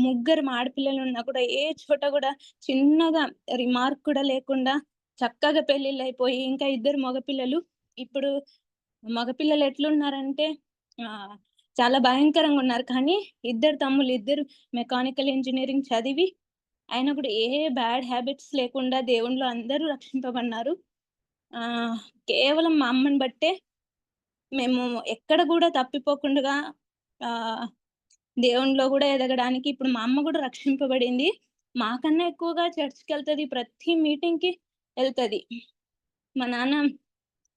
3 ఆడపిల్లలు ఉన్నా కూడా ఏ చోట కూడా చిన్నగా రిమార్క్ కూడా లేకుండా చక్కగా పెళ్లిళ్ళు అయిపోయి ఇంకా 2 మగపిల్లలు. ఇప్పుడు మగపిల్లలు ఎట్లున్నారంటే చాలా భయంకరంగా ఉన్నారు. కానీ 2 తమ్ముళ్ళు, 2 మెకానికల్ ఇంజనీరింగ్ చదివి అయినా కూడా ఏ బ్యాడ్ హ్యాబిట్స్ లేకుండా దేవుణ్ణిలో అందరూ రక్షింపబడినారు. కేవలం మా అమ్మని బట్టే మేము ఎక్కడ కూడా తప్పిపోకుండా దేవుణ్ణిలో కూడా ఎదగడానికి. ఇప్పుడు మా అమ్మ కూడా రక్షింపబడింది. మాకన్నా ఎక్కువగా చర్చ్కి వెళ్తుంది, ప్రతి మీటింగ్ కి వెళ్తుంది. మా నాన్న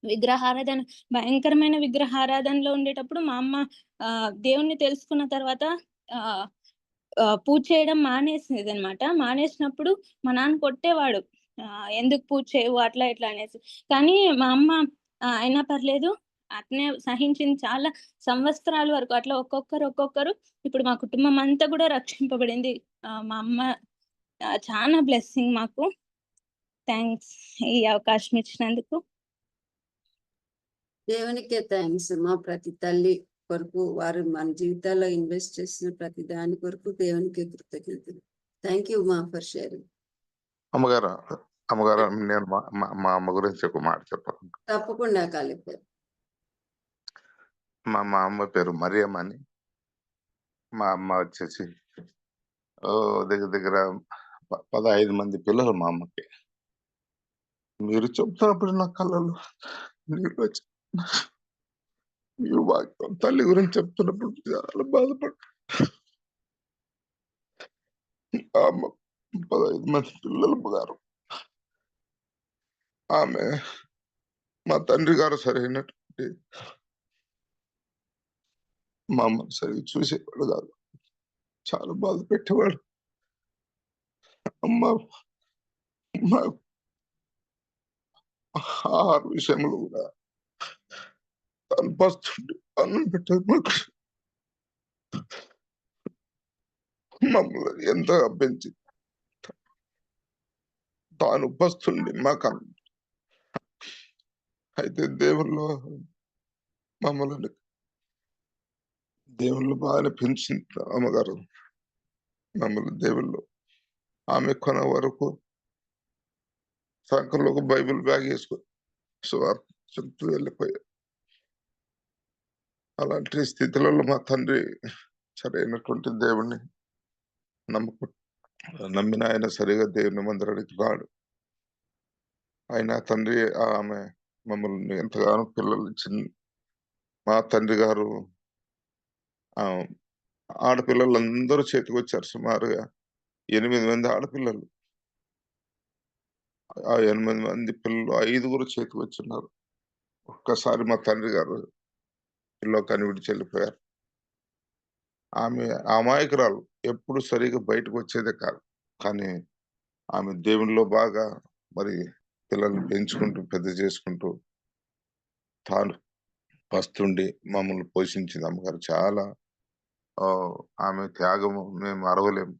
విగ్రహారాధన, భయంకరమైన విగ్రహారాధనలో ఉండేటప్పుడు మా అమ్మ దేవుణ్ణి తెలుసుకున్న తర్వాత పూజ చేయడం మానేసింది అనమాట. మానేసినప్పుడు మా నాన్న కొట్టేవాడు, ఎందుకు పూజ చేయవు అట్లా ఇట్లా అనేసి. కానీ మా అమ్మ అయినా పర్లేదు అట్నే సహించింది చాలా సంవత్సరాల వరకు. అట్లా ఒక్కొక్కరు ఇప్పుడు మా కుటుంబం అంతా కూడా రక్షింపబడింది. మా అమ్మ చాలా బ్లెస్సింగ్ మాకు. థ్యాంక్స్ ఈ అవకాశం ఇచ్చినందుకు. దేవునికే థ్యాంక్స్ మా. ప్రతి తల్లి కొరకు వారు మన జీవితాల్లో ఇన్వెస్ట్ చేసిన ప్రతి దాని కొరకు దేవునికి కృతజ్ఞతలు. థ్యాంక్ యూ మా ఫర్ షేరింగ్. అమ్మగారు నేను మా అమ్మ గురించి ఒక మాట చెప్పాను. తప్పకుండా కాలిపారు. మా అమ్మ పేరు మరియమ్మ అని. మా అమ్మ వచ్చేసి దగ్గర 15 మంది పిల్లలు మా అమ్మకి. మీరు చెప్తున్నప్పుడు నా కళ్ళలో నీళ్ళు వచ్చి, తల్లి గురించి చెప్తున్నప్పుడు చాలా బాధపడు. 15 మంది పిల్లలు గారు. ఆమె మా తండ్రి గారు సరైనటువంటి మా అమ్మని సరిగ్గా చూసేవాడు కాదు, చాలా బాధ పెట్టేవాడు. అమ్మ ఆహార విషయంలో కూడా తను పస్తుంటే అన్నం పెట్టేది మాకు. మమ్మల్ని ఎంతగా పెంచి తాను పస్తుండి మాకు. అయితే దేవుళ్ళు మమ్మల్ని దేవుళ్ళు బాగానే పెంచింది అమ్మగారు మమ్మల్ని. దేవుళ్ళు ఆమె కొన వరకు సంకల్లో ఒక బైబిల్ బ్యాగ్ వేసుకొని సువార్త చెప్తూ వెళ్ళిపోయారు. అలాంటి స్థితులలో మా తండ్రి సరైనటువంటి దేవుణ్ణి నమ్మిన ఆయన సరిగా దేవుని మందిరానికి రాడు. ఆయన తండ్రి ఆమె మమ్మల్ని ఎంతగానో పిల్లలు ఇచ్చింది. మా తండ్రి గారు ఆడపిల్లలందరూ చేతికి వచ్చారు. సుమారుగా 8 మంది ఆడపిల్లలు. ఆ 8 మంది పిల్లలు 5 చేతికి వచ్చిన్నారు. ఒక్కసారి మా తండ్రి గారు పిల్లో కనివిడి చెల్లిపోయారు. ఆమె అమాయకురాలు, ఎప్పుడు సరిగా బయటకు వచ్చేదే కాదు. కానీ ఆమె దేవునిలో బాగా మరి పిల్లల్ని పెంచుకుంటూ పెద్ద చేసుకుంటూ తాను పస్తుండి మమ్మల్ని పోషించింది అమ్మగారు. చాలా ఆమె త్యాగము మేము అరవలేము.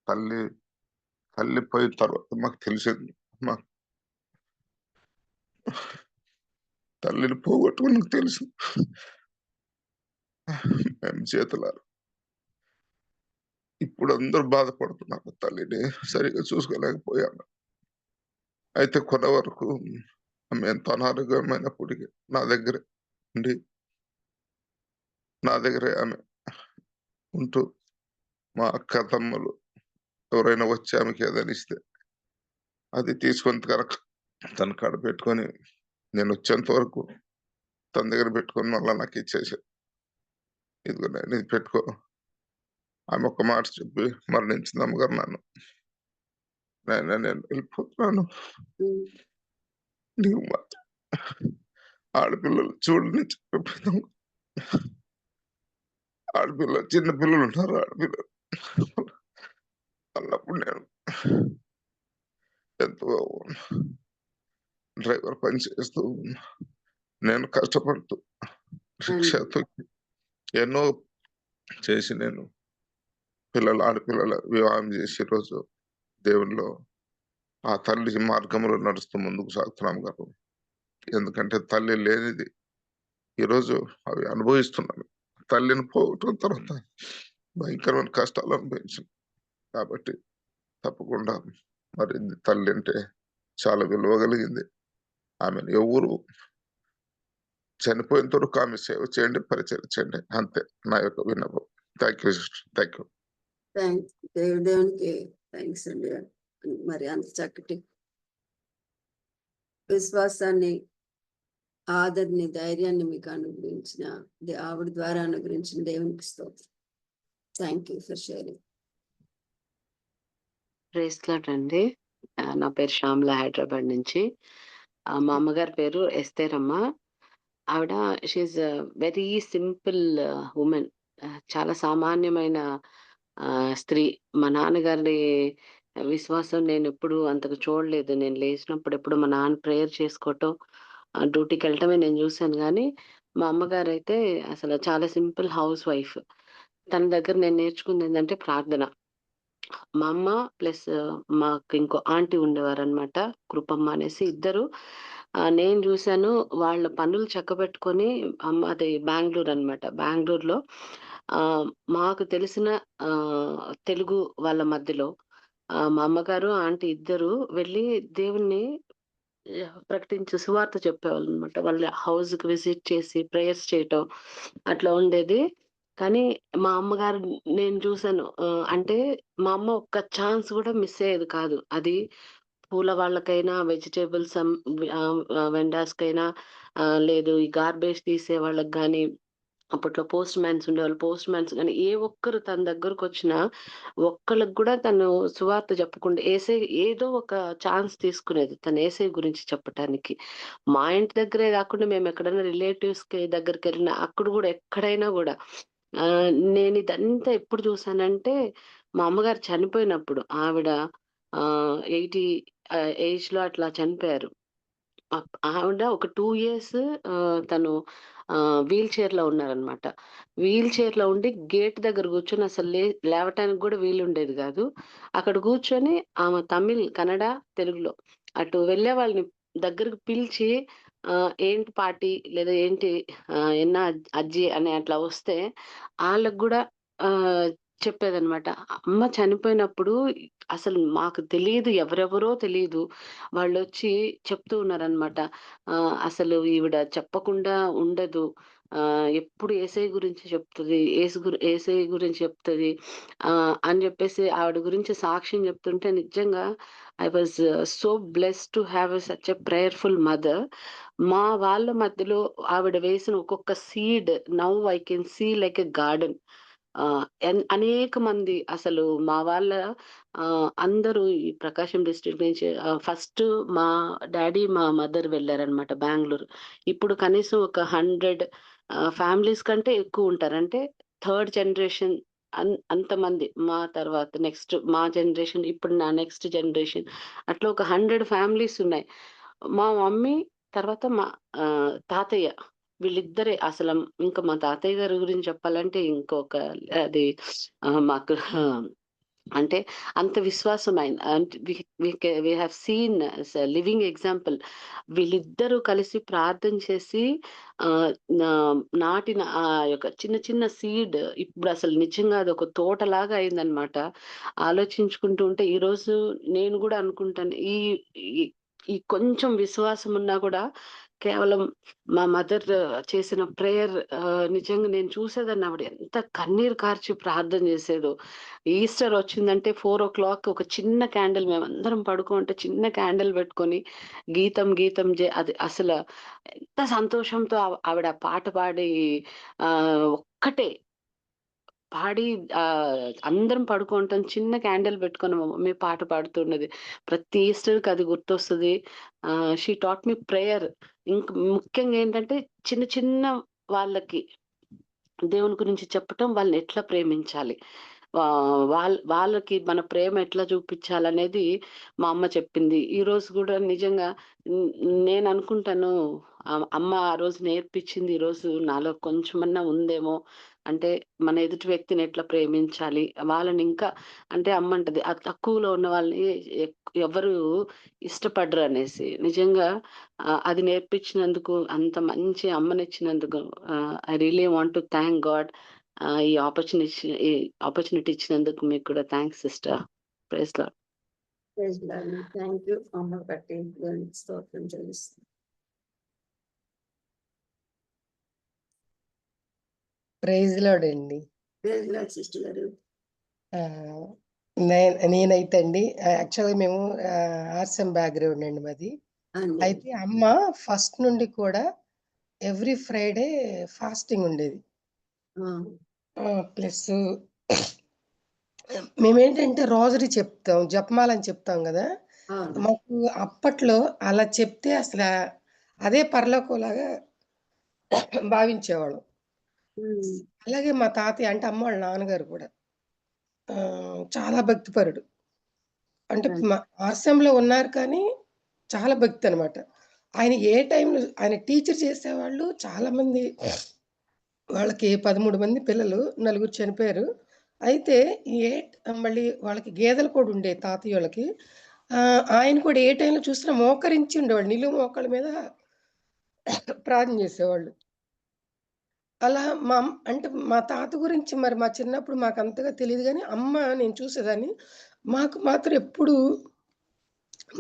తల్లి పోయిన తర్వాత మాకు తెలిసింది. మా తల్లిని పోగొట్టుకుని నాకు తెలుసు. మేము చేతులారు ఇప్పుడు అందరూ బాధపడుతున్నారు. తల్లిని సరిగా చూసుకోలేకపోయాను. అయితే కొన వరకు ఆమె ఎంత అనారోగ్యమైనప్పటికీ నా దగ్గరే ఉండి నా దగ్గరే ఆమె ఉంటూ మా అక్క తమ్ములు ఎవరైనా వచ్చి ఆమెకి ఏదైనా ఇస్తే అది తీసుకొని తన కాడ పెట్టుకొని నేను వచ్చేంత వరకు తన దగ్గర పెట్టుకొని మళ్ళీ నాకు ఇచ్చేసాడు. ఇదిగో నేను ఇది పెట్టుకో. ఆమె ఒక మాట చెప్పి మరణించింది అమ్మగారు నన్ను. నేను వెళ్ళిపోతున్నాను. నీవు మాత్రం ఆడపిల్లలు చూడని చెప్పిపోతాం. ఆడపిల్లలు చిన్న పిల్లలు ఉన్నారు. ఆడపిల్లలు అన్నప్పుడు నేను ఎంతో డ్రైవర్ పని చేస్తూ నేను కష్టపడుతూ రిక్షాతో ఎన్నో చేసి నేను ఆడపిల్లల వివాహం చేసే రోజు దేవునిలో ఆ తల్లి మార్గంలో నడుస్తూ ముందుకు సాగుతున్నాం గారు. ఎందుకంటే తల్లి లేనిది ఈరోజు అవి అనుభవిస్తున్నాను. తల్లిని పోగొట్టిన తర్వాత భయంకరమైన కష్టాలు అనుభవించాను. కాబట్టి తప్పకుండా మరి తల్లి అంటే చాలా విలువ కలిగింది. ఆమెను ఎవరు చనిపోయేంత వరకు ఆమె సేవ చేయండి, పరిచయం చేయండి. అంతే నా యొక్క విన్నపం. Thank you sister. Thank you. దేవునికి థ్యాంక్స్ అండి. మరి అంత చక్కటి విశ్వాసాన్ని, ఆదరణ, ధైర్యాన్ని మీకు అనుగ్రహించిన ఆవిడ ద్వారా అనుగ్రహించిన దేవునికి స్తోత్రం. Thank you for sharing. Praise lord అండి. నా పేరు శ్యామల, హైదరాబాద్ నుంచి. మా అమ్మగారి పేరు ఎస్తేరమ్మ. ఆవిడ షీఈ్ వెరీ సింపుల్ ఉమెన్. చాలా సామాన్యమైన స్త్రీ. మా నాన్నగారి విశ్వాసం నేను ఎప్పుడు అంతకు చూడలేదు. నేను లేచినప్పుడు ఎప్పుడు మా నాన్న ప్రేయర్ చేసుకోవటం, డ్యూటీకి వెళ్ళటమే నేను చూశాను. కానీ మా అమ్మగారు అయితే అసలు చాలా సింపుల్ హౌస్ వైఫ్. తన దగ్గర నేను నేర్చుకుంది ఏంటంటే ప్రార్థన. మా అమ్మ ప్లస్ మాకు ఇంకో ఆంటీ ఉండేవారు అనమాట, కృపమ్మ అనేసి. ఇద్దరు నేను చూశాను వాళ్ళ పనులు చక్కబెట్టుకొని. అది బెంగళూరు అనమాట. బెంగళూరులో మాకు తెలిసిన తెలుగు వాళ్ళ మధ్యలో మా అమ్మగారు ఆంటీ ఇద్దరు వెళ్ళి దేవుణ్ణి ప్రకటించి సువార్త చెప్పేవాళ్ళు అనమాట. వాళ్ళ హౌస్ కి విజిట్ చేసి ప్రేయర్స్ చేయటం అట్లా ఉండేది. కానీ మా అమ్మగారు నేను చూసాను. అంటే మా అమ్మ ఒక్క ఛాన్స్ కూడా మిస్ అయ్యేది కాదు. అది పూల వాళ్ళకైనా, వెజిటేబుల్స్ వెండర్స్ కైనా, లేదు ఈ గార్బేజ్ తీసే వాళ్ళకి కానీ, అప్పట్లో పోస్ట్ మ్యాన్స్ ఉండేవాళ్ళు. పోస్ట్ మ్యాన్స్ కానీ ఏ ఒక్కరు తన దగ్గరకు వచ్చినా ఒక్కళ్ళకి కూడా తను సువార్త చెప్పకుండా ఏదో ఒక ఛాన్స్ తీసుకునేది తను ఏసై గురించి చెప్పటానికి. మా ఇంటి దగ్గరే కాకుండా మేము ఎక్కడైనా రిలేటివ్స్ కి దగ్గరికి వెళ్ళినా అక్కడ కూడా ఎక్కడైనా కూడా నేను ఇదంతా ఎప్పుడు చూసానంటే మా అమ్మగారు చనిపోయినప్పుడు. ఆవిడ 80 ఏజ్ లో అట్లా చనిపోయారు. ఆవిడ ఒక 2 years తను వీల్ చైర్ లో ఉన్నారనమాట. వీల్ చైర్ లో ఉండి గేట్ దగ్గర కూర్చొని అసలు లేవటానికి కూడా వీలు ఉండేది కాదు. అక్కడ కూర్చొని ఆమె తమిళ్, కన్నడ, తెలుగులో అటు వెళ్ళే వాళ్ళని దగ్గరకు పిలిచి ఏంటి పార్టీ లేదా ఏంటి ఎన్న అజ్జి అని అట్లా వస్తే వాళ్ళకు కూడా చెప్పేదనమాట. అమ్మ చనిపోయినప్పుడు అసలు మాకు తెలియదు, ఎవరెవరో తెలియదు, వాళ్ళు వచ్చి చెప్తూ ఉన్నారనమాట. అసలు ఈవిడ చెప్పకుండా ఉండదు, ఎప్పుడు ఏసై గురించి చెప్తుంది, ఏసై గురించి చెప్తుంది అని చెప్పేసి ఆవిడ గురించి సాక్ష్యం చెప్తుంటే నిజంగా I was so blessed to have such a prayerful mother. మా వాళ్ళ మధ్యలో ఆవిడ వేసిన ఒక్కొక్క seed now I can see like a garden. అనేక మంది అసలు మా వాళ్ళ అందరూ ఈ ప్రకాశం డిస్ట్రిక్ట్ నుంచి ఫస్ట్ మా డాడీ మా మదర్ వెళ్ళారనమాట బెంగళూరు. ఇప్పుడు కనీసం ఒక 100 ఫ్యామిలీస్ కంటే ఎక్కువ ఉంటారు. అంటే 3rd generation అంతమంది మా తర్వాత నెక్స్ట్ మా జనరేషన్, ఇప్పుడు నా నెక్స్ట్ జనరేషన్, అట్లా ఒక 100 ఫ్యామిలీస్ ఉన్నాయి. మా మమ్మీ తర్వాత మా తాతయ్య, వీళ్ళిద్దరే అసలు. ఇంకా మా తాతయ్య గారి గురించి చెప్పాలంటే ఇంకొక అది మాకు అంటే అంత విశ్వాసం ఆయన. అంటే we have seen living example. వీళ్ళిద్దరూ కలిసి ప్రార్థన చేసి నాటిన ఆ యొక్క చిన్న చిన్న సీడ్ ఇప్పుడు అసలు నిజంగా అది ఒక తోటలాగా అయిందనమాట. ఆలోచించుకుంటూ ఉంటే ఈరోజు నేను కూడా అనుకుంటాను, ఈ ఈ కొంచెం విశ్వాసం ఉన్నా కూడా కేవలం మా మదర్ చేసిన ప్రేయర్ నిజంగా నేను చూసేదాన్ని. ఆవిడ ఎంత కన్నీరు కార్చి ప్రార్థన చేసేదో. ఈస్టర్ వచ్చిందంటే 4 o'clock ఒక చిన్న క్యాండిల్, మేమందరం పడుకుంటే చిన్న క్యాండిల్ పెట్టుకొని గీతం అది అసలు ఎంత సంతోషంతో ఆవిడ పాట పాడి ఒక్కటే పాడి అందరం పడుకుంటాం. చిన్న క్యాండిల్ పెట్టుకొని మా మమ్మీ పాట పాడుతున్నది. ప్రతి ఈస్టర్కి అది గుర్తొస్తుంది. She taught me prayer. ఇంకా ముఖ్యంగా ఏంటంటే చిన్న చిన్న వాళ్ళకి దేవుని గురించి చెప్పటం, వాళ్ళని ఎట్లా ప్రేమించాలి, వాళ్ళకి మన ప్రేమ ఎట్లా చూపించాలనేది మా అమ్మ చెప్పింది. ఈ రోజు కూడా నిజంగా నేను అనుకుంటాను, అమ్మ ఆ రోజు నేర్పించింది ఈ రోజు నాలో కొంచెమన్నా ఉందేమో. అంటే మన ఎదుటి వ్యక్తిని ఎట్లా ప్రేమించాలి, వాళ్ళని ఇంకా అంటే అమ్మ అంటది తక్కువలో ఉన్న వాళ్ళని ఎవరు ఇష్టపడరు అనేసి. నిజంగా అది నేర్పించినందుకు, అంత మంచి అమ్మనిచ్చినందుకు I really want to thank God. ఈ ఆపర్చునిటీ ఇచ్చినందుకు మీకు కూడా thanks sister. Praise Lord. Thank you అమ్మ కట్టి స్తోత్రం చెల్లిస్తాను. ప్రైజ్ లార్డ్ అండి. సిస్టర్ గారు, నేనైతే అండి యాక్చువల్గా మేము ఆర్ఎస్ఎం బ్యాక్గ్రౌండ్ అండి మాది. అయితే అమ్మ ఫస్ట్ నుండి కూడా ఎవ్రీ ఫ్రైడే ఫాస్టింగ్ ఉండేది. ప్లస్ మేమేంటంటే రోజరీ చెప్తాం, జపమాలని చెప్తాం కదా. మాకు అప్పట్లో అలా చెప్తే అసలు అదే పరలోకంలాగా భావించేవాళ్ళం. అలాగే మా తాతయ్య అంటే అమ్మ వాళ్ళ నాన్నగారు కూడా చాలా భక్తిపరుడు. అంటే ఆశ్రమంలో ఉన్నారు కానీ చాలా భక్తి అనమాట. ఆయన ఏ టైంలో ఆయన టీచర్ చేసేవాళ్ళు. చాలా మంది, వాళ్ళకి 13 మంది పిల్లలు, 4 చనిపోయారు. అయితే మళ్ళీ వాళ్ళకి గేదెలు కూడా ఉండేవి తాతయ్య వాళ్ళకి. ఆయన కూడా ఏ టైంలో చూసినా మోకరించి ఉండేవాళ్ళు, నిలువు మోకాళ్ళ మీద ప్రార్థన చేసేవాళ్ళు. అలా అంటే మా తాత గురించి మరి మా చిన్నప్పుడు మాకు అంతగా తెలియదు కానీ అమ్మ నేను చూసేదాన్ని. మాకు మాత్రం ఎప్పుడు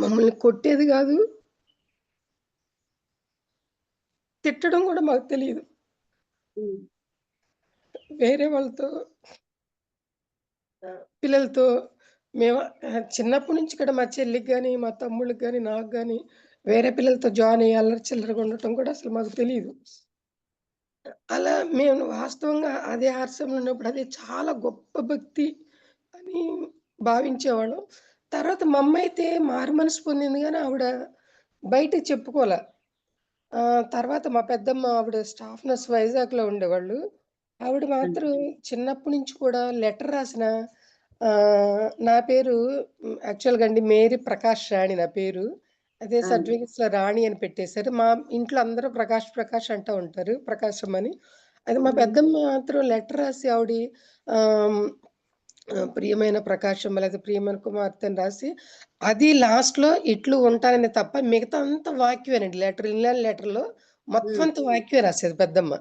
మమ్మల్ని కొట్టేది కాదు, తిట్టడం కూడా మాకు తెలియదు. వేరే వాళ్ళతో పిల్లలతో మేము చిన్నప్పటి నుంచి కూడా మా చెల్లికి కానీ మా తమ్ముళ్ళకి కానీ నాకు కానీ వేరే పిల్లలతో జాయిన్ అయ్యి అల్లరి చిల్లరగా ఉండటం కూడా అసలు మాకు తెలియదు. అలా మేము వాస్తవంగా అదే ఆశ్రమంలో ఉన్నప్పుడు అది చాలా గొప్ప భక్తి అని భావించేవాళ్ళం. తర్వాత మా అమ్మ అయితే మారు మనసు పొందింది కానీ ఆవిడ బయటకు చెప్పుకోలే. తర్వాత మా పెద్దమ్మ ఆవిడ స్టాఫ్ నర్స్ వైజాగ్లో ఉండేవాళ్ళు. ఆవిడ మాత్రం చిన్నప్పటి నుంచి కూడా లెటర్ రాసిన నా పేరు యాక్చువల్గా అండి మేరీ ప్రకాష్ రాణి నా పేరు. అదే సర్టిఫికెట్స్‌లో రాణి అని పెట్టేశారు. మా ఇంట్లో అందరూ ప్రకాష్ అంటూ ఉంటారు, ప్రకాశం అని. అది మా పెద్దమ్మ మాత్రం లెటర్ రాసి ఆవిడ ప్రియమైన ప్రకాశం లేదా ప్రియమైన కుమార్తె అని రాసి, అది లాస్ట్‌లో ఇట్లు ఉంటానని తప్ప మిగతా అంతా వాక్యమేనండి. ఇన్‌లాండ్ లెటర్‌లో మొత్తం అంతా వాక్యమే రాసేది పెద్దమ్మ.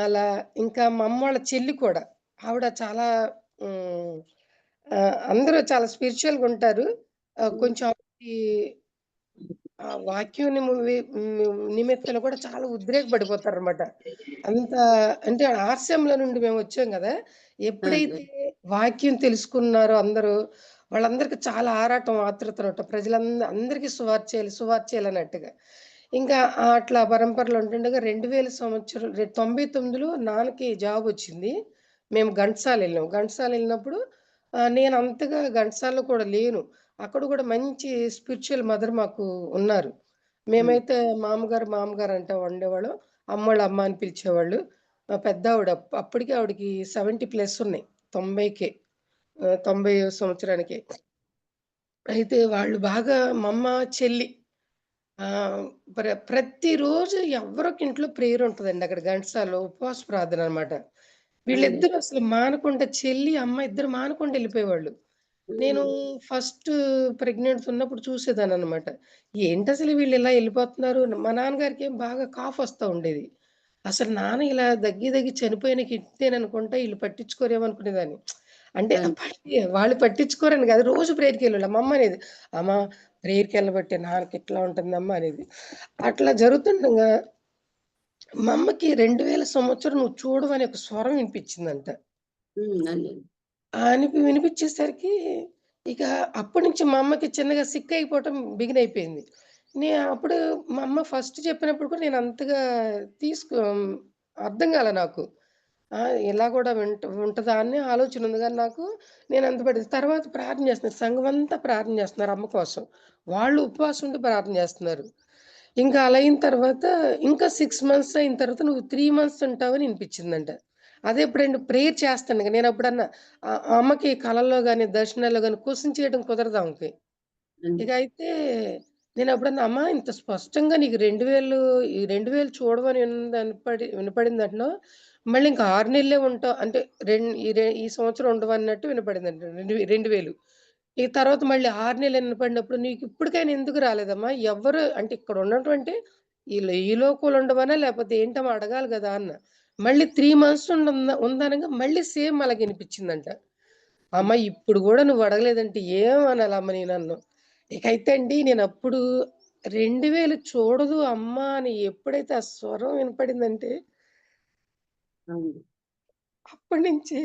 అలా ఇంకా మా అమ్మ వాళ్ళ చెల్లి కూడా ఆవిడ చాలా అందరూ చాలా స్పిరిచువల్‌గా ఉంటారు. కొంచెం వాక్యం నిమిత్తంలో కూడా చాలా ఉద్రేకపడిపోతారనమాట. అంత అంటే ఆర్సెంలో నుండి మేము వచ్చాం కదా. ఎప్పుడైతే వాక్యం తెలుసుకున్నారో అందరూ, వాళ్ళందరికీ చాలా ఆరాటం, ఆతృత అనమాట. అందరికీ సువార్త చేయాలి అన్నట్టుగా. ఇంకా అట్లా పరంపరలో ఉంటుండగా 2000 సంవత్సరం 99లో నాన్నకి జాబ్ వచ్చింది. మేము ఘంటసాల వెళ్ళినప్పుడు నేను అంతగా ఘంటసాలలో కూడా లేను. అక్కడ కూడా మంచి స్పిరిచువల్ మదర్ మాకు ఉన్నారు. మేమైతే మామగారు అంటూ ఉండేవాళ్ళం. అమ్మోళ్ళ అమ్మ అని పిలిచేవాళ్ళు. మా పెద్ద ఆవిడ అప్పటికి ఆవిడకి 70+ ఉన్నాయి. 90కే 90 సంవత్సరానికి. అయితే వాళ్ళు బాగా మా అమ్మ, చెల్లి ప్రతిరోజు ఎవరొక ఇంట్లో ప్రేయర్ ఉంటదండి. అక్కడ ఘంటసాలలో ఉపవాస ప్రార్థన అన్నమాట. వీళ్ళిద్దరూ అసలు మానకుండా చెల్లి, అమ్మ ఇద్దరు మానకుండా ఎళ్ళిపోయేవాళ్ళు. నేను ఫస్ట్ ప్రెగ్నెంట్ ఉన్నప్పుడు చూసేదాన్ననమాట. ఏంటసలు వీళ్ళు ఇలా ఎళ్ళిపోతున్నారు. మా నాన్నగారికి బాగా కాఫ్ వస్తా ఉండేది. అసలు నాన్న ఇలా దగ్గి దగ్గి చనిపోయినకి ఇంతేననుకుంటా ఈళ్ళు పట్టించుకోరేమో అనుకునేదాన్ని. అంటే వాళ్ళు పట్టించుకోరని కాదు. రోజు ప్రేయర్‌కెళ్ళేవాళ్ళం. మా అమ్మ అనేది, "అమ్మ ప్రేయర్‌కెళ్ళబట్టే నాన్నకి ఇట్లా ఉంటుందమ్మా" అనేది. అట్లా జరుగుతుండగా మా అమ్మకి 2000 సంవత్సరం నువ్వు చూడవు అనే ఒక స్వరం వినిపించిందంట. వినిపించేసరికి ఇక అప్పటినుంచి మా అమ్మకి చిన్నగా సిక్ అయిపోవటం బిగిన్ అయిపోయింది. అప్పుడు మా అమ్మ ఫస్ట్ చెప్పినప్పుడు కూడా నేను అంతగా తీసుకో అర్థం కాలే నాకు. ఇలా కూడా ఉంటదా అని ఆలోచన ఉంది గానీ నాకు నేను అంత పడేది. తర్వాత ప్రార్థన చేస్తున్నారు. సంఘమంతా ప్రార్థన చేస్తున్నారు అమ్మ కోసం. వాళ్ళు ఉపవాసం ఉండి ప్రార్థన చేస్తున్నారు. ఇంకా అలా అయిన తర్వాత ఇంకా 6 మంత్స్ అయిన తర్వాత నువ్వు 3 మంత్స్ ఉంటావని వినిపించిందంట. అదే ఎప్పుడంటే ప్రేయర్ చేస్తాను. నేను అప్పుడన్నా అమ్మకి కలలో గాని, దర్శనాల్లో గాని క్వెషన్ చేయడం కుదరదు ఆమెకి. ఇక అయితే నేను అప్పుడన్నా అమ్మ ఇంత స్పష్టంగా నీకు 2000 ఈ 2000 చూడవని వినపడిందంటున్నావు. మళ్ళీ ఇంకా 6 నెలలే ఉంటావు అంటే ఈ సంవత్సరం ఉండవన్నట్టు వినపడిందంట. 2000 ఈ తర్వాత మళ్ళీ 6 నెలలు వినపడినప్పుడు నీకు ఇప్పటికైనా ఎందుకు రాలేదమ్మా? ఎవ్వరు అంటే ఇక్కడ ఉండటం అంటే ఈ లోకంలో ఉండవనా? లేకపోతే ఏంటమ్మా అడగాలి గదా! అన్న. మళ్ళీ 3 మంత్స్ ఉందనంగా మళ్ళీ సేమ్ అలాగ వినిపించిందంట. అమ్మ ఇప్పుడు గూడా నువ్వు అడగలేదంటే ఏమనాలమ్మ నన్ను. ఇకైతే అండి నేనప్పుడు 2000 చూడదు అమ్మ అని ఎప్పుడైతే ఆ స్వరం వినపడిందంటే అప్పటినుంచి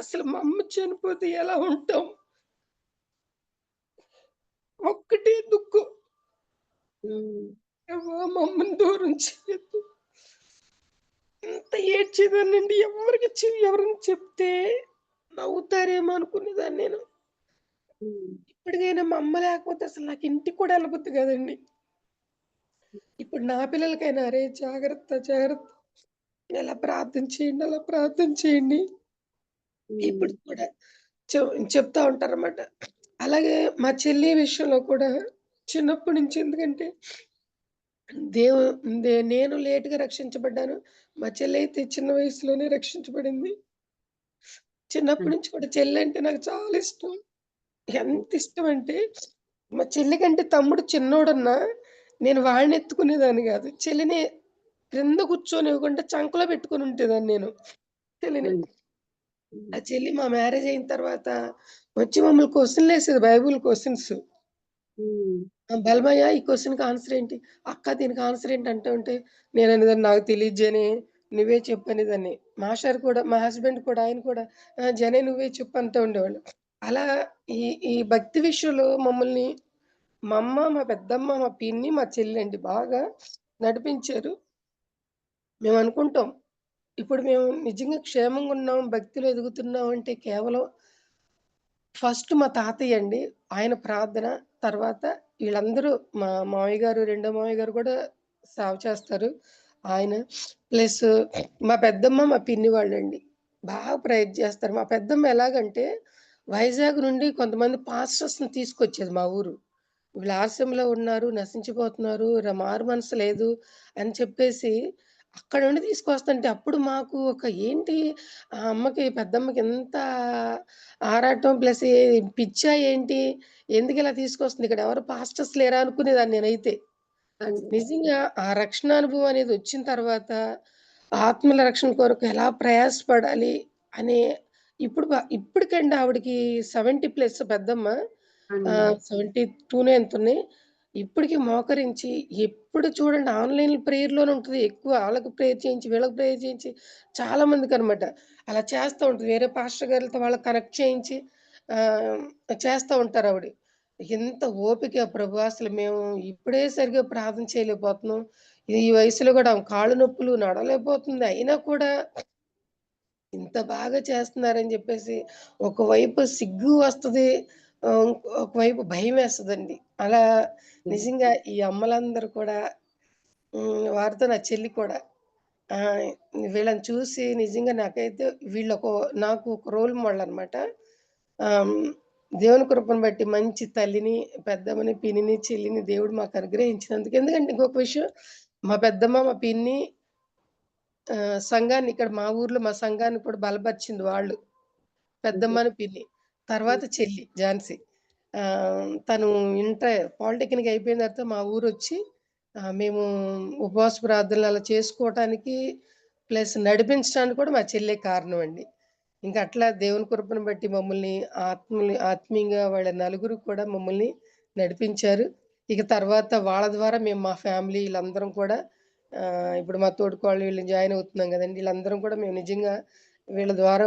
అసలు మా అమ్మ చనిపోతే ఎలా ఉంటాం? ఒక్కటే దుఃఖం. మా అమ్మని దూరం చేయొద్దు. ఎంత ఏడ్చేదాన్నండి. ఎవరైనా చెప్తే నవ్వుతారేమో అనుకునేదాన్ని నేను. ఇప్పటికైనా మా అమ్మ లేకపోతే అసలు నాకు ఇంటికి కూడా వెళ్ళబుద్ధి కాదండి. ఇప్పుడు నా పిల్లలకైనా అరే జాగ్రత్త, జాగ్రత్త. ఇలా ప్రార్థన చేయండి, అలా ప్రార్థన చేయండి. ఇప్పుడు కూడా చెప్తా ఉంటారన్నమాట. అలాగే మా చెల్లి విషయంలో కూడా చిన్నప్పటి నుంచి ఎందుకంటే దేవు నేను లేట్‌గా రక్షించబడ్డాను. మా చెల్లయితే చిన్న వయసులోనే రక్షించబడింది. చిన్నప్పటి నుంచి కూడా చెల్లంటే నాకు చాలా ఇష్టం. ఎంత ఇష్టమంటే మా చెల్లి కంటే తమ్ముడు చిన్నోడున్నా నేను వాడిని ఎత్తుకునేదాన్ని గాదు. చెల్లిని క్రింద కూర్చోనివ్వకుండా చంకలో పెట్టుకొని ఉంటేదాన్ని నేను చెల్లిని. ఆ చెల్లి మా మ్యారేజ్ అయిన తర్వాత వచ్చి మమ్మల్ని క్వెషన్‌లేసేది బైబుల్ క్వెషన్స్. బలమయ్య ఈ క్వెషన్‌కి ఆన్సర్ ఏంటి? అక్క దీనికి ఆన్సర్ ఏంటి అంటూ ఉంటే నేననేదాన్ని నాకు తెలీదు జెనీ నువ్వే చెప్పు అనేదాన్ని. మాస్టర్ కూడా మా హస్బెండ్ కూడా ఆయన కూడా జెనీ నువ్వే చెప్పు అంటూ ఉండేవాళ్ళు. అలా ఈ ఈ భక్తి విషయంలో మమ్మల్ని మా అమ్మ, మా పెద్దమ్మ, మా పిన్ని, మా చెల్లండి బాగా నడిపించారు. మేమనుకుంటాం. ఇప్పుడు మేము నిజంగా క్షేమంగా ఉన్నాం, భక్తిలో ఎదుగుతున్నాం అంటే కేవలం ఫస్ట్ మా తాతయ్య అండి. ఆయన ప్రార్థన, తర్వాత వీళ్ళందరూ మా మామయ్య గారు, రెండో మామయ్య గారు కూడా సేవ చేస్తారు. ఆయన ప్లస్ మా పెద్దమ్మ, మా పిన్ని వాళ్ళండి. బాగా ప్రేయర్ చేస్తారు. మా పెద్దమ్మ ఎలాగంటే వైజాగ్ నుండి కొంతమంది పాస్టర్స్‌ని తీసుకొచ్చేది మా ఊరు. వీళ్ళు ఆశ్రమంలో ఉన్నారు, నశించిపోతున్నారు, మారు మనసు లేదు అని చెప్పేసి అక్కడ నుండి తీసుకొస్తుంటే అప్పుడు మాకు ఒక ఏంటి ఆ అమ్మకి పెద్దమ్మకి ఎంత ఆరాటం ప్లస్ పిచ్చా ఏంటి? ఎందుకిలా తీసుకొస్తుంది? ఇక్కడ ఎవరు పాస్టర్స్ లేరా అనుకునేదాన్ని నేనైతే. నిజంగా ఆ రక్షణ అనుభవం అనేది వచ్చిన తర్వాత ఆత్మల రక్షణ కొరకు ఎలా ప్రయాసపడాలి అనే ఇప్పటికండి ఆవిడకి 70+ పెద్దమ్మ. 72నో ఎంతున్నయి. ఇప్పటికి మోకరించి ఎప్పుడు చూడండి ఆన్‌లైన్ ప్రేయర్‌లోనే ఉంటది. ఎక్కువ ఆళ్ళకి ప్రేయర్ చేయించి, వీళ్ళకి ప్రేయర్ చేయించి చాలా మందికనమాట. అలా చేస్తా ఉంటది. వేరే పాస్టర్ గారులతో వాళ్ళకి కనెక్ట్ చేయించి ఆహ్, చేస్తా ఉంటారావిడ. ఎంత ఓపిక ప్రభు అసలు మేము ఇప్పుడే సరిగ్గా ప్రార్థన చేయలేకపోతున్నాం. ఈ వయసులో గూడా ఆమె కాళ్ళు నొప్పులు నడవలేకపోతుంది. అయినా కూడా ఇంత బాగా చేస్తున్నారని జెప్పేసి ఒకవైపు సిగ్గు వస్తది. ఒకవైపు భయమేస్తదండి. అలా నిజంగా ఈ అమ్మలందరూ కూడా వారితో నా చెల్లి కూడా వీళ్ళని చూసి నిజంగా నాకైతే నాకు ఒక రోల్ మోడల్ అనమాట. దేవుని కృపను బట్టి మంచి తల్లిని, పెద్దమ్మని, పిన్నిని, చెల్లిని దేవుడు మాకు అనుగ్రహించినందుకు. ఎందుకంటే ఇంకొక విషయం, మా పెద్దమ్మ, మా పిన్ని సంఘాన్ని ఇక్కడ మా ఊర్లో మా సంఘాన్ని కూడా బలపరిచింది వాళ్ళు. పెద్దమ్మని, పిన్ని. తర్వాత చెల్లి ఝాన్సీ. తను పాలిటెక్నిక్ అయిపోయిన తర్వాత మా ఊరొచ్చి మేము ఉపవాస ప్రార్థనలు అలా చేసుకోవటానికి ప్లస్ నడిపించడానికి కూడా మా చెల్లె కారణం అండి. ఇంకా అట్లా దేవుని కృపను బట్టి మమ్మల్ని ఆత్మీయంగా వాళ్ళ నలుగురు కూడా మమ్మల్ని నడిపించారు. ఇక తర్వాత వాళ్ళ ద్వారా మేము మా ఫ్యామిలీ వీళ్ళందరం కూడా ఇప్పుడు మా తోడుకోళ్ళు వీళ్ళు జాయిన్ అవుతున్నాం కదండి. వీళ్ళందరం కూడా మేము నిజంగా వీళ్ళ ద్వారా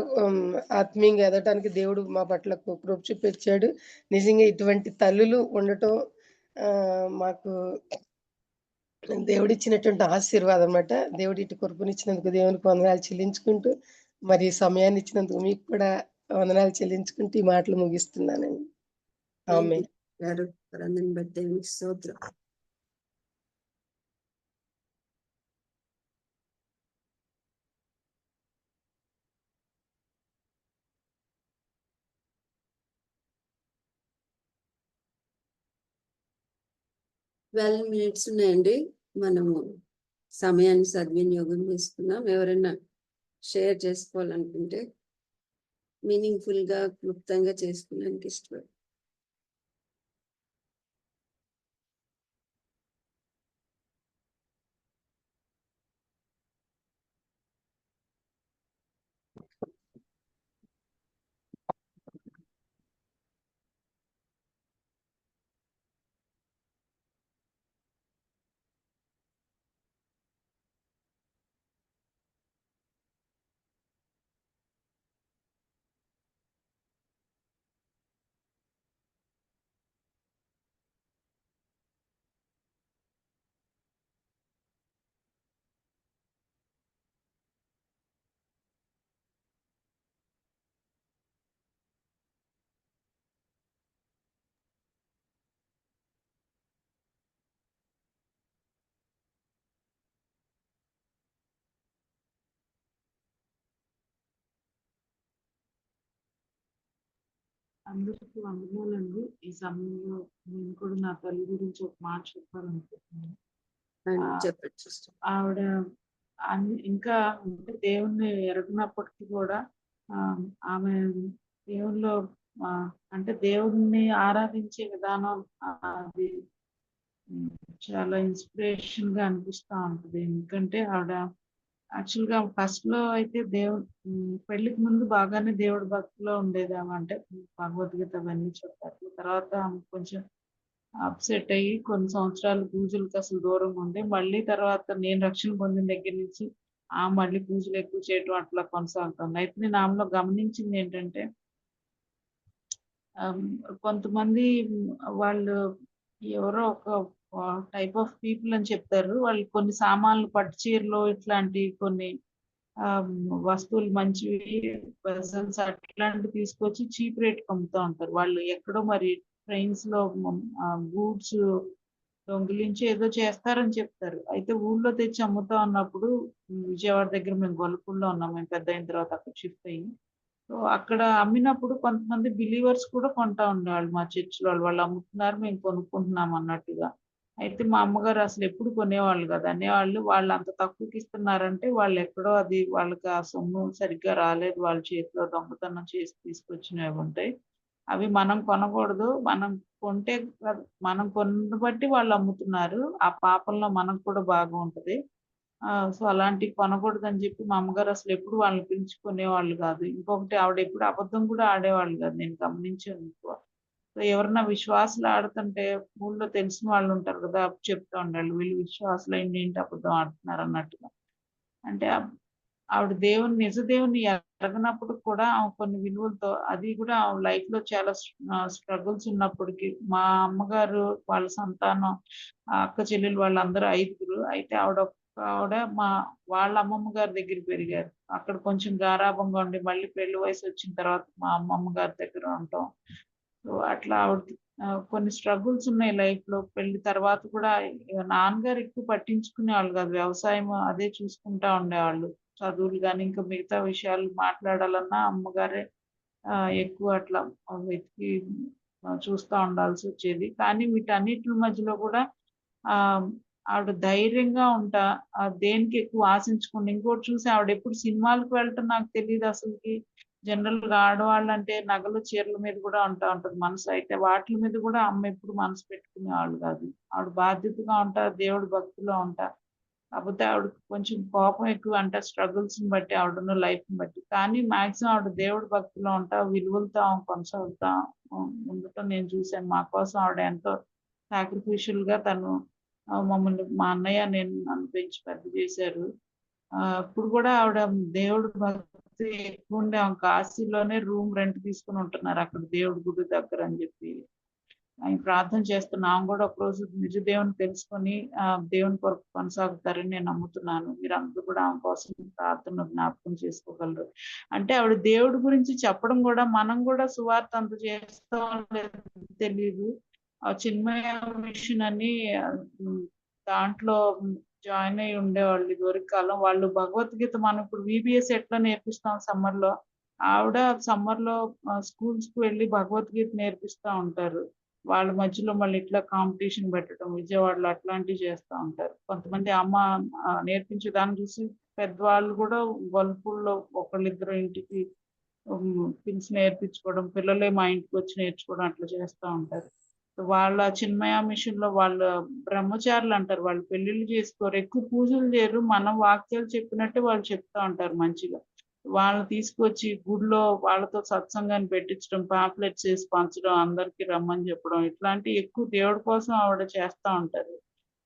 ఆత్మీయంగా ఎదగటానికి దేవుడు మా పట్ల కృప చూపించాడు. నిజంగా ఇటువంటి తల్లులు ఉండటం మాకు దేవుడిచ్చినటువంటి ఆశీర్వాదం అన్నమాట. దేవుడు ఇటు కృపనిచ్చినందుకు దేవునికి వందనాలు చెల్లించుకుంటూ, మరి సమయాన్ని ఇచ్చినందుకు మీకు కూడా వందనాలు చెల్లించుకుంటూ ఈ మాటలు ముగిస్తున్నానండి. ఆమేన్. బట్టి స్తోత్రం. minutes ఉన్నాయండి. మనము సమయాన్ని సద్వినియోగం చేసుకున్నాం. ఎవరైనా షేర్ చేసుకోవాలనుకుంటే మీనింగ్ఫుల్ గా క్లుప్తంగా చేసుకోవడానికి ఇష్టపడి. అందరికీ వందనాలండి. ఈ సమయంలో నేను కూడా నా తల్లి గురించి ఒక మాట చెప్పాలనుకుంటున్నాను. చెప్పచ్చు. ఆవిడ ఇంకా అంటే దేవుణ్ణి ఎరగినప్పటికీ కూడా ఆమె దేవుల్లో అంటే దేవుణ్ణి ఆరాధించే విధానం అది చాలా ఇన్స్పిరేషన్ గా అనిపిస్తా ఉంటుంది. ఎందుకంటే ఆవిడ యాక్చువల్ గా ఫస్ట్ లో అయితే పెళ్లికి ముందు బాగానే దేవుడి భక్తిలో ఉండేదామె. అంటే భగవద్గీత అవన్నీ చెప్పారు. తర్వాత కొంచెం అప్సెట్ అయ్యి కొన్ని సంవత్సరాలు పూజలకు అసలు దూరంగా ఉండి, మళ్ళీ తర్వాత నేను రక్షణ పొందిన దగ్గర నుంచి మళ్ళీ పూజలు ఎక్కువ చేయటం అట్లా కొనసాగుతుంది. అయితే నేను ఆమెలో గమనించింది ఏంటంటే కొంతమంది వాళ్ళు ఎవరో ఒక టైప్ ఆఫ్ పీపుల్ అని చెప్తారు. వాళ్ళు కొన్ని సామాన్లు, పట్టు చీరలు, ఇట్లాంటి కొన్ని వస్తువులు మంచివి వెసల్స్ అట్లాంటివి తీసుకొచ్చి చీప్ రేట్ అమ్ముతూ ఉంటారు. వాళ్ళు ఎక్కడో మరి ట్రైన్స్ లో గూడ్స్ దొంగిలించి ఏదో చేస్తారని చెప్తారు. అయితే ఊళ్ళో తెచ్చి అమ్ముతా ఉన్నప్పుడు విజయవాడ దగ్గర మేము గొల్లపూడిలో ఉన్నాం. మేము పెద్ద అయిన తర్వాత అక్కడ షిఫ్ట్ అయ్యి, సో అక్కడ అమ్మినప్పుడు కొంతమంది బిలీవర్స్ కూడా కొంటా ఉండేవాళ్ళు. మా చర్చిలో వాళ్ళు అమ్ముతున్నారు, మేము కొనుక్కుంటున్నాం అన్నట్టుగా. అయితే మా అమ్మగారు అసలు ఎప్పుడు కొనేవాళ్ళు కదా, అనేవాళ్ళు వాళ్ళు అంత తక్కువకి ఇస్తున్నారంటే వాళ్ళు ఎక్కడో అది వాళ్ళకి ఆ సొమ్ము సరిగ్గా రాలేదు, వాళ్ళ చేతిలో దొంగతనం చేసి తీసుకొచ్చినవి ఉంటాయి, అవి మనం కొనకూడదు, మనం కొంటే మనం కొన్న బట్టి వాళ్ళు అమ్ముతున్నారు, ఆ పాపంలో మనకు కూడా బాగా ఉంటది. సో అలాంటివి కొనకూడదని చెప్పి మా అమ్మగారు అసలు ఎప్పుడు వాళ్ళని పిలుచుకునేవాళ్ళు కాదు. ఇంకొకటి ఆవిడ ఎప్పుడు అబద్ధం కూడా ఆడేవాళ్ళు కాదు, నేను గమనించాను ఎక్కువ. సో ఎవరన్నా విశ్వాసులు ఆడుతుంటే ఊళ్ళో తెలిసిన వాళ్ళు ఉంటారు కదా, చెప్తా ఉండాలి వీళ్ళు విశ్వాసులు ఏంటి అబద్ధం ఆడుతున్నారు అన్నట్టుగా. అంటే ఆవిడ నిజ దేవుని ఎరగనప్పుడు కూడా ఆమె కొన్ని విలువలతో, అది కూడా ఆమె లైఫ్ లో చాలా స్ట్రగుల్స్ ఉన్నప్పటికీ, మా అమ్మగారు వాళ్ళ సంతానం అక్క చెల్లెలు వాళ్ళందరూ 5గురు. అయితే ఆవిడ వాళ్ళ అమ్మమ్మ గారి దగ్గర పెరిగారు. అక్కడ కొంచెం గారాబంగా ఉండి మళ్ళీ పెళ్లి వయసు వచ్చిన తర్వాత మా అమ్మమ్మ గారి దగ్గర ఉంటాం. సో అట్లా ఆవిడ కొన్ని స్ట్రగుల్స్ ఉన్నాయి లైఫ్ లో. పెళ్లి తర్వాత కూడా నాన్నగారు ఎక్కువ పట్టించుకునేవాళ్ళు కాదు. వ్యవసాయం అదే చూసుకుంటా ఉండేవాళ్ళు. చదువులు కానీ ఇంకా మిగతా విషయాలు మాట్లాడాలన్నా అమ్మగారే ఎక్కువ అట్లా వెతికి చూస్తా ఉండాల్సి వచ్చేది. కానీ వీటన్నిటి మధ్యలో కూడా ఆవిడ ధైర్యంగా ఉంటా దేనికి ఎక్కువ ఆశించకుండా. ఇంకోటి చూసి ఆవిడ ఎప్పుడు సినిమాలకు వెళ్ళటం నాకు తెలియదు అసలుకి. జనరల్ గా ఆడవాళ్ళంటే నగలు చీరల మీద కూడా ఉంటది మనసు. అయితే వాటి మీద కూడా అమ్మ ఎప్పుడు మనసు పెట్టుకునేవాళ్ళు కాదు. ఆవిడ బాధ్యతగా ఉంటారు, దేవుడి భక్తిలో ఉంటారు. కాకపోతే ఆవిడకి కొంచెం కోపం ఎక్కువ, అంటే స్ట్రగుల్స్ ని బట్టి, ఆవిడన్న లైఫ్ ని బట్టి. కానీ మాక్సిమం ఆవిడ దేవుడి భక్తిలో ఉంటా, విలువలతో ఆమె కొనసాగుతా ఉండటం నేను చూశాను. మా కోసం ఆవిడ ఎంతో సాక్రిఫిషియల్ గా తను మమ్మల్ని, మా అన్నయ్య నేను, నన్ను పెంచి పెద్ద చేశారు. ఇప్పుడు కూడా ఆవిడ దేవుడి భక్తి ఎక్కువ ఉండే ఆమె కాశీలోనే రూమ్ రెంట్ తీసుకుని ఉంటున్నారు అక్కడ దేవుడి గుడి దగ్గర అని చెప్పి. ఆయన ప్రార్థన చేస్తున్నా. ఆమె కూడా ఒకరోజు నిజ దేవుని తెలుసుకొని దేవుని కొరకు కొనసాగుతారని నేను నమ్ముతున్నాను. మీరందరూ కూడా ఆమె కోసం ప్రార్థన జ్ఞాపకం చేసుకోగలరు. అంటే ఆవిడ దేవుడి గురించి చెప్పడం కూడా, మనం కూడా సువార్త అంత చేస్తాం తెలియదు. చిన్మయ మిషన్ అని దాంట్లో జాయిన్ అయి ఉండేవాళ్ళు ఇదివరకు కాలం. వాళ్ళు భగవద్గీత మనం ఇప్పుడు VBS ఎట్లా నేర్పిస్తాం సమ్మర్ లో, ఆవిడ సమ్మర్ లో స్కూల్స్ కు వెళ్ళి భగవద్గీత నేర్పిస్తా ఉంటారు. వాళ్ళ మధ్యలో మళ్ళీ ఇట్లా కాంపిటీషన్ పెట్టడం, విజయవాడలో అట్లాంటివి చేస్తూ ఉంటారు. కొంతమంది అమ్మ నేర్పించే దాన్ని చూసి పెద్దవాళ్ళు కూడా గొలుపుల్లో ఒకళ్ళిద్దరు ఇంటికి పిలిచి నేర్పించుకోవడం, పిల్లలే మా ఇంటికి వచ్చి నేర్చుకోవడం అట్లా చేస్తూ ఉంటారు. వాళ్ళ చిన్మయ మిషన్ లో వాళ్ళ బ్రహ్మచారులు అంటారు. వాళ్ళు పెళ్లిళ్ళు చేసుకోరు, ఎక్కువ పూజలు చేయరు. మనం వాక్యాలు చెప్పినట్టే వాళ్ళు చెప్తా ఉంటారు మంచిగా. వాళ్ళని తీసుకొచ్చి గుడిలో వాళ్ళతో సత్సంగాన్ని పెట్టించడం, పాంప్లెట్స్ వేసి పంచడం, అందరికి రమ్మని చెప్పడం, ఇట్లాంటి ఎక్కువ దేవుడి కోసం ఆవిడ చేస్తూ ఉంటారు,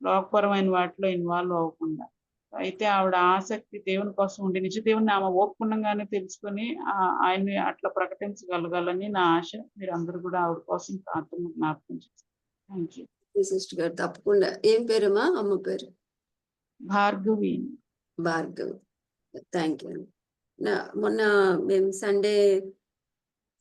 లోకపరమైన వాటిలో ఇన్వాల్వ్ అవ్వకుండా. అయితే ఆవిడ ఆసక్తి దేవుని కోసం ఉండి నిజ దేవుని ఆమె ఓపుకుండగానే తెలుసుకొని ఆయన్ని అట్లా ప్రకటించగలగాలని నా ఆశ. మీరు అందరూ కూడా ఆవిడ కోసం ప్రార్థన జ్ఞాపకం చేస్తారు. థ్యాంక్ యూ సిస్టర్ గారు. తప్పకుండా. ఏం పేరమ్మా అమ్మ పేరు? భార్గవి. భార్గవి. Thank you. మొన్న మేము సండే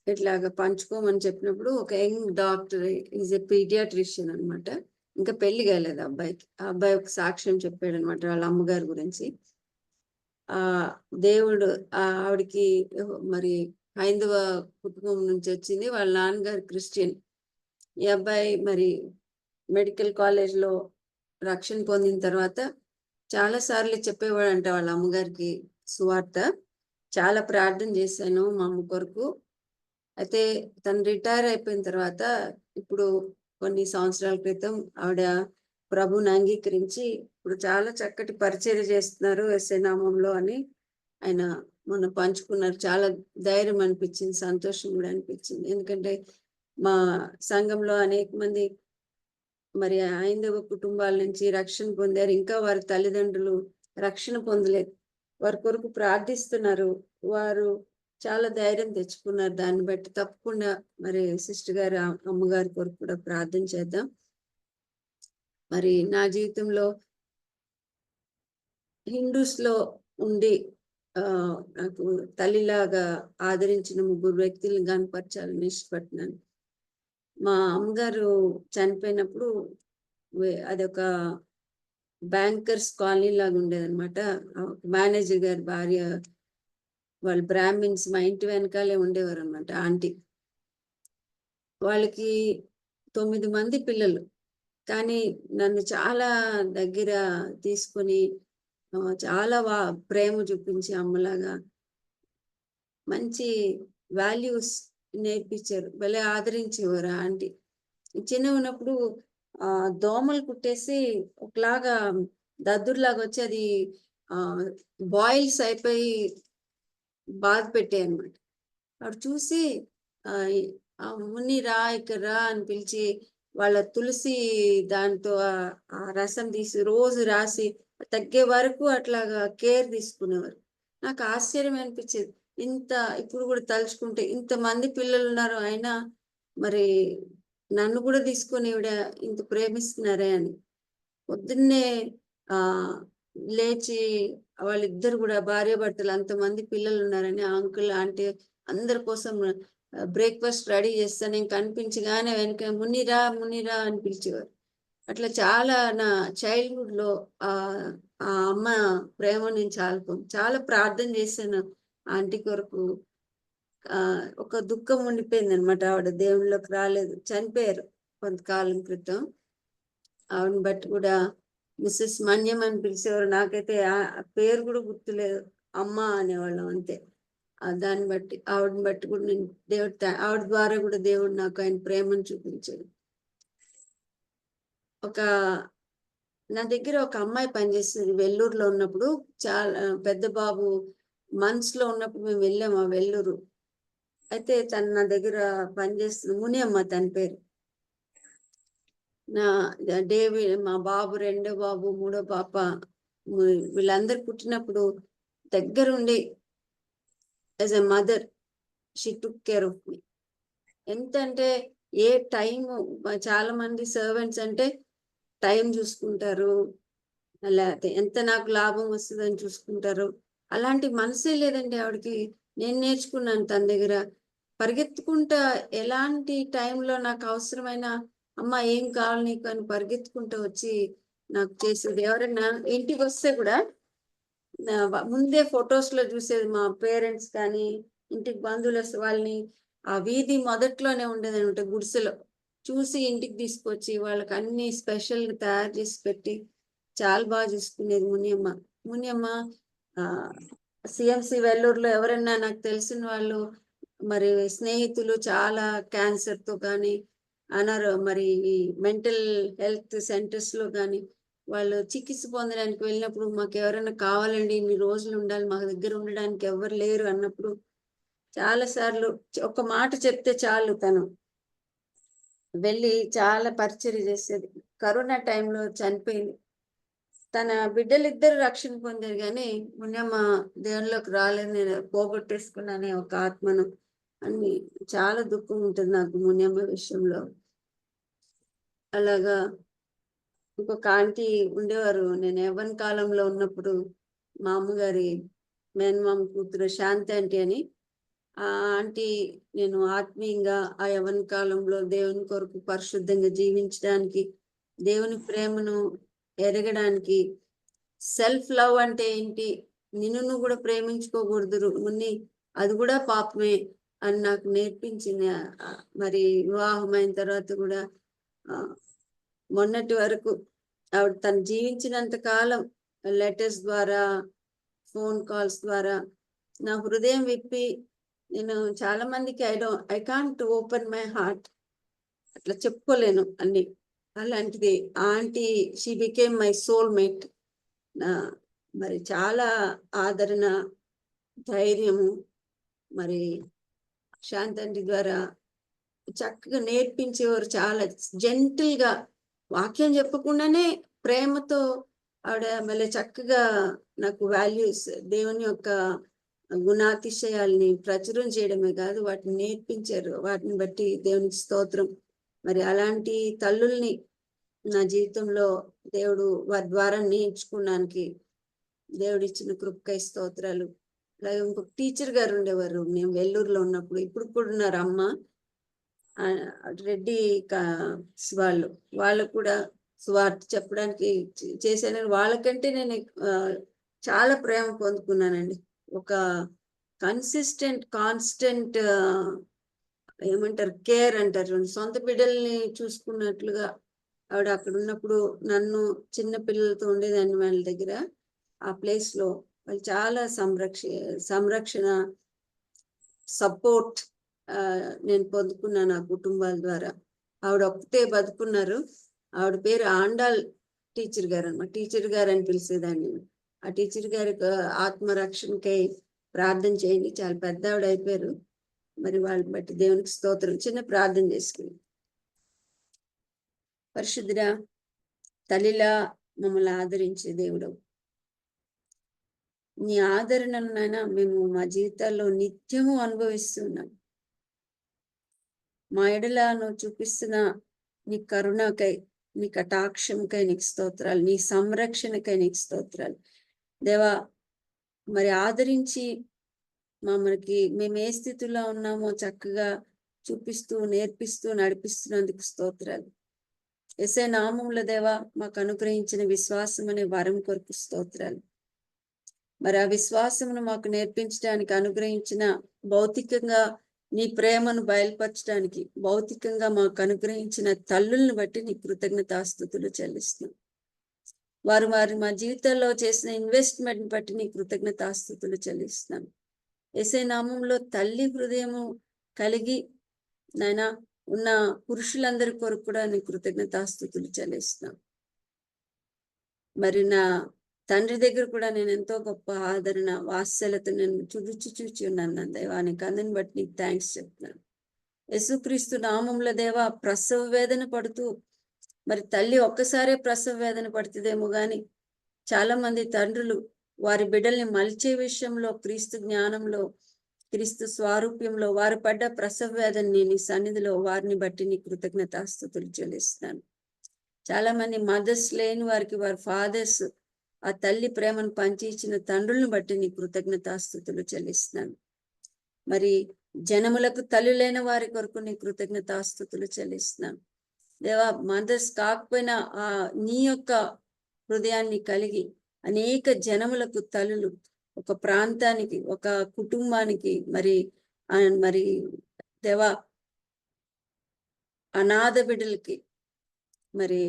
ఇట్లాగా పంచుకోమని చెప్పినప్పుడు ఒక young doctor, is a paediatrician అనమాట. ఇంకా పెళ్లి కాలేదు అబ్బాయికి. ఆ అబ్బాయి ఒక సాక్ష్యం చెప్పాడు అనమాట వాళ్ళ అమ్మగారి గురించి. దేవుడు ఆవిడకి మరి హైందవ కుటుంబం నుంచి వచ్చింది. వాళ్ళ నాన్నగారు క్రిస్టియన్. ఈ అబ్బాయి మరి మెడికల్ కాలేజ్లో రక్షణ పొందిన తర్వాత చాలా సార్లు చెప్పేవాడంట వాళ్ళ అమ్మగారికి సువార్త. చాలా ప్రార్థన చేశాను మా అమ్మ కొరకు. అయితే తను రిటైర్ అయిపోయిన తర్వాత ఇప్పుడు కొన్ని సంవత్సరాల క్రితం ఆవిడ ప్రభుని అంగీకరించి ఇప్పుడు చాలా చక్కటి పరిచర్య చేస్తున్నారు ఎస్ఐ నామంలో అని ఆయన మొన్న పంచుకున్నారు. చాలా ధైర్యం అనిపించింది, సంతోషం కూడా అనిపించింది. ఎందుకంటే మా సంఘంలో అనేక మంది మరి హైందవ కుటుంబాల నుంచి రక్షణ పొందారు. ఇంకా వారి తల్లిదండ్రులు రక్షణ పొందలేదు, వారి కొరకు ప్రార్థిస్తున్నారు. వారు చాలా ధైర్యం తెచ్చుకున్నారు. దాన్ని బట్టి తప్పకుండా మరి సిస్టర్ గారు అమ్మగారి కొరకు కూడా ప్రార్థన చేద్దాం. మరి నా జీవితంలో హిందూస్ లో ఉండి నాకు తల్లిలాగా ఆదరించిన 3 వ్యక్తులను కనపరచాలని ఇష్టపడుతున్నాను. మా అమ్మగారు చనిపోయినప్పుడు అదొక బ్యాంకర్స్ కాలనీ లాగా ఉండేదన్నమాట. మేనేజర్ గారి భార్య, వాళ్ళు బ్రాహ్మిన్స్, మా ఇంటి వెనకాలే ఉండేవారు అనమాట ఆంటీ. వాళ్ళకి 9 మంది పిల్లలు. కానీ నన్ను చాలా దగ్గర తీసుకొని చాలా ప్రేమ చూపించి అమ్మలాగా మంచి వాల్యూస్ నేర్పించారు. భలే ఆదరించేవారు ఆంటీ. చిన్న ఉన్నప్పుడు దోమలు కుట్టేసి ఒకలాగా దద్దుర్లాగా వచ్చి అది బాయిల్స్ అయిపోయి బాధ పెట్టాయి అనమాట. అప్పుడు చూసి మున్ని రా ఇక్కడ రా అని పిలిచి వాళ్ళ తులసి దాంతో ఆ రసం తీసి రోజు రాసి తగ్గే వరకు అట్లాగా కేర్ తీసుకునేవారు. నాకు ఆశ్చర్యం అనిపించేది. ఇప్పుడు కూడా తలుచుకుంటే ఇంతమంది పిల్లలు ఉన్నారు, అయినా మరి నన్ను కూడా తీసుకొని ఈవిడ ఇంత ప్రేమిస్తున్నారే అని. పొద్దున్నే లేచి వాళ్ళిద్దరు కూడా భార్య భర్తలు, అంతమంది పిల్లలు ఉన్నారని అంకుల్ ఆంటీ అందరి కోసం బ్రేక్ఫాస్ట్ రెడీ చేస్తాను, నేను కనిపించగానే వెనక మునిరా మునిరా అని పిలిచేవారు. అట్లా చాలా నా చైల్డ్హుడ్ లో ఆ ఆ అమ్మ ప్రేమ నేను చాలా ప్రార్థన చేశాను ఆంటీ కొరకు. ఒక దుఃఖం ఉండిపోయింది అనమాట. ఆవిడ దేవుళ్ళలోకి రాలేదు, చనిపోయారు కొంతకాలం క్రితం. ఆవిడని బట్టి కూడా మిస్సెస్ మన్యం అని పిలిచేవారు. నాకైతే ఆ పేరు కూడా గుర్తులేదు, అమ్మ అనేవాళ్ళం అంతే. దాన్ని బట్టి ఆవిడని బట్టి కూడా నేను ఆవిడ ద్వారా కూడా దేవుడు నాకు ఆయన ప్రేమను చూపించాడు. నా దగ్గర ఒక అమ్మాయి పనిచేస్తుంది వెల్లూరులో ఉన్నప్పుడు. చాలా పెద్ద బాబు మనసులో ఉన్నప్పుడు మేము వెళ్ళాము ఆ వెల్లూరు. అయితే తను నా దగ్గర పనిచేస్తుంది, మునియమ్మ తన పేరు. నా మా బాబు, రెండో బాబు, మూడో పాప వీళ్ళందరూ పుట్టినప్పుడు దగ్గరుండి as a mother she took care of me. ఎంత అంటే ఏ టైము, చాలా మంది సర్వెంట్స్ అంటే టైం చూసుకుంటారు, లేకపోతే ఎంత నాకు లాభం వస్తుందని చూసుకుంటారు. అలాంటి మనసే లేదండి ఆవిడకి. నేను నేర్చుకున్నాను తన దగ్గర. పరిగెత్తుకుంటా ఎలాంటి టైంలో నాకు అవసరమైన అమ్మ ఏం కావాలి నీకు అని పరిగెత్తుకుంటూ వచ్చి నాకు చేసేది. ఎవరైనా ఇంటికి వస్తే కూడా ముందే ఫొటోస్ లో చూసేది మా పేరెంట్స్ కానీ ఇంటికి బంధువులు వస్తే వాళ్ళని ఆ వీధి మొదట్లోనే ఉండేది అనమాట, గుడిసెలో చూసి ఇంటికి తీసుకొచ్చి వాళ్ళకి అన్ని స్పెషల్ గా తయారు చేసి పెట్టి చాలా బాగా చూసుకునేది మునియమ్మ. మునియమ్మ సిఎంసి వెల్లూరులో ఎవరైనా నాకు తెలిసిన వాళ్ళు, మరి స్నేహితులు చాలా క్యాన్సర్ తో కానీ మరి మెంటల్ హెల్త్ సెంటర్స్ లో కానీ వాళ్ళు చికిత్స పొందడానికి వెళ్ళినప్పుడు, మాకు ఎవరైనా కావాలండి, ఇన్ని రోజులు ఉండాలి, మా దగ్గర ఉండడానికి ఎవరు లేరు అన్నప్పుడు చాలా సార్లు ఒక మాట చెప్తే చాలు తను వెళ్ళి చాలా పరిచర్య చేసేది. కరోనా టైంలో చనిపోయింది. తన బిడ్డలిద్దరు రక్షణ పొందారు కానీ మునియమ్మ దేవుళ్ళలోకి రాలేదు, నేను పోగొట్టేసుకున్నానే ఒక ఆత్మను అని చాలా దుఃఖం ఉంటుంది నాకు మునియమ్మ విషయంలో. అలాగా ఇంకొక ఆంటీ ఉండేవారు, నేను యవ్వన కాలంలో ఉన్నప్పుడు మా అమ్మగారి మేనమామ కూతురు శాంతి ఆంటీ అని. ఆ ఆంటీ నేను ఆత్మీయంగా ఆ యవ్వన కాలంలో దేవుని కొరకు పరిశుద్ధంగా జీవించడానికి, దేవుని ప్రేమను ఎరగడానికి, సెల్ఫ్ లవ్ అంటే ఏంటి, నిన్ను నువ్వు కూడా ప్రేమించుకోకూడదు మున్ని, అది కూడా పాపమే అని నాకు నేర్పించింది. మరి వివాహమైన తర్వాత కూడా మొన్నటి వరకు ఆవిడ తను జీవించినంత కాలం లెటర్స్ ద్వారా, ఫోన్ కాల్స్ ద్వారా నా హృదయం విప్పి, నేను చాలా మందికి I can't open my heart, అట్లా చెప్పుకోలేను అన్ని. అలాంటిది aunty she became my soul mate. మరి చాలా ఆదరణ, ధైర్యము మరి శాంతి ద్వారా చక్కగా నేర్పించేవారు. చాలా జెంటిల్ గా వాక్యం చెప్పకుండానే ప్రేమతో ఆవిడ మళ్ళీ చక్కగా నాకు వాల్యూస్, దేవుని యొక్క గుణాతిశయాల్ని ప్రచురం చేయడమే కాదు వాటిని నేర్పించారు. వాటిని బట్టి దేవునికి స్తోత్రం. మరి అలాంటి తల్లుల్ని నా జీవితంలో దేవుడు వారి ద్వారా నేర్చుకున్నానికి దేవుడు ఇచ్చిన కృపకై స్తోత్రాలు. అలాగే ఇంకొక టీచర్ గారు ఉండేవారు మేము వెల్లూరులో ఉన్నప్పుడు, ఇప్పుడు కూడా ఉన్నారు అమ్మ, రెడ్డి వాళ్ళకు కూడా స్వార్థ చెప్పడానికి చేశాను. వాళ్ళకంటే నేను చాలా ప్రేమ పొందుకున్నానండి. ఒక కాన్స్టెంట్ ఏమంటారు, కేర్ అంటారు, సొంత బిడ్డల్ని చూసుకున్నట్లుగా ఆవిడ అక్కడ ఉన్నప్పుడు నన్ను చిన్న పిల్లలతో ఉండేదాన్ని వాళ్ళ దగ్గర. ఆ ప్లేస్ లో వాళ్ళు చాలా సంరక్షణ సపోర్ట్ నేను పొందుకున్నాను ఆ కుటుంబాల ద్వారా. ఆవిడ ఒక్కతే బతుకున్నారు. ఆవిడ పేరు ఆండాల్ టీచర్ గారు అన్నమాట. టీచర్ గారు అని పిలిచేదాన్ని. ఆ టీచర్ గారికి ఆత్మరక్షణకై ప్రార్థన చేయండి. చాలా పెద్ద ఆవిడ అయిపోయారు. మరి వాళ్ళని బట్టి దేవునికి స్తోత్రం. చిన్న ప్రార్థన చేసుకుని. పరిశుద్ధుడా, తల్లిలా మమ్మల్ని ఆదరించే దేవుడు, నీ ఆదరణనైనా మేము మా జీవితాల్లో నిత్యము అనుభవిస్తున్నాం. మా ఎడల నువ్వు చూపిస్తున్న నీ కరుణకై, నీ కటాక్షంకై నీకు స్తోత్రాలు, నీ సంరక్షణకై నీకు స్తోత్రాలు దేవా. మరి ఆదరించి మేము ఏ స్థితిలో ఉన్నామో చక్కగా చూపిస్తూ నేర్పిస్తూ నడిపిస్తున్నందుకు స్తోత్రాలు. యేసయ్య నామములో దేవా మాకు అనుగ్రహించిన విశ్వాసం అనే వరం కొరకు స్తోత్రాలు. మరి ఆ విశ్వాసమును మాకు నేర్పించడానికి అనుగ్రహించిన భౌతికంగా నీ ప్రేమను బయలుపరచడానికి భౌతికంగా మాకు అనుగ్రహించిన తల్లుల్ని బట్టి నీ కృతజ్ఞతాస్తుతులు చెల్లిస్తున్నాం. వారు మా జీవితాల్లో చేసిన ఇన్వెస్ట్మెంట్ బట్టి నీ కృతజ్ఞతాస్తుతులు చెల్లిస్తున్నాం. యేసయ్య నామంలో తల్లి హృదయము కలిగి నాయన ఉన్న పురుషులందరి కొరకు కూడా నీ కృతజ్ఞతాస్తుతులు చెల్లిస్తున్నాం. మరి నా తండ్రి దగ్గర కూడా నేను ఎంతో గొప్ప ఆదరణ వాత్సల్యత నేను చూచి ఉన్నాను దైవానికి. అందుని బట్టి నీకు థ్యాంక్స్ చెప్తున్నాను. యేసుక్రీస్తు నామంలో దేవా ప్రసవ వేదన పడుతూ మరి తల్లి ఒక్కసారే ప్రసవ వేదన పడుతుందేమో కానీ చాలా మంది తండ్రులు వారి బిడ్డల్ని మలిచే విషయంలో క్రీస్తు జ్ఞానంలో క్రీస్తు స్వారూప్యంలో వారు పడ్డ ప్రసవ వేదనని నీ సన్నిధిలో వారిని బట్టి నీ కృతజ్ఞతాస్తుతులు చెల్లిస్తున్నాను. చాలా మంది మదర్స్ లేని వారికి వారి ఫాదర్స్ ఆ తల్లి ప్రేమను పంచి ఇచ్చిన తండ్రులను బట్టి నీ కృతజ్ఞతాస్తుతులు చెల్లిస్తున్నాను. మరి జనములకు తల్లులైన వారి కొరకు నీ కృతజ్ఞతాస్తుతులు చెల్లిస్తున్నాను. దేవా మదర్స్ కాకపోయినా ఆ నీ యొక్క హృదయాన్ని కలిగి అనేక జనములకు తల్లులు ఒక ప్రాంతానికి ఒక కుటుంబానికి మరి దేవా అనాథ బిడ్డలకి మరి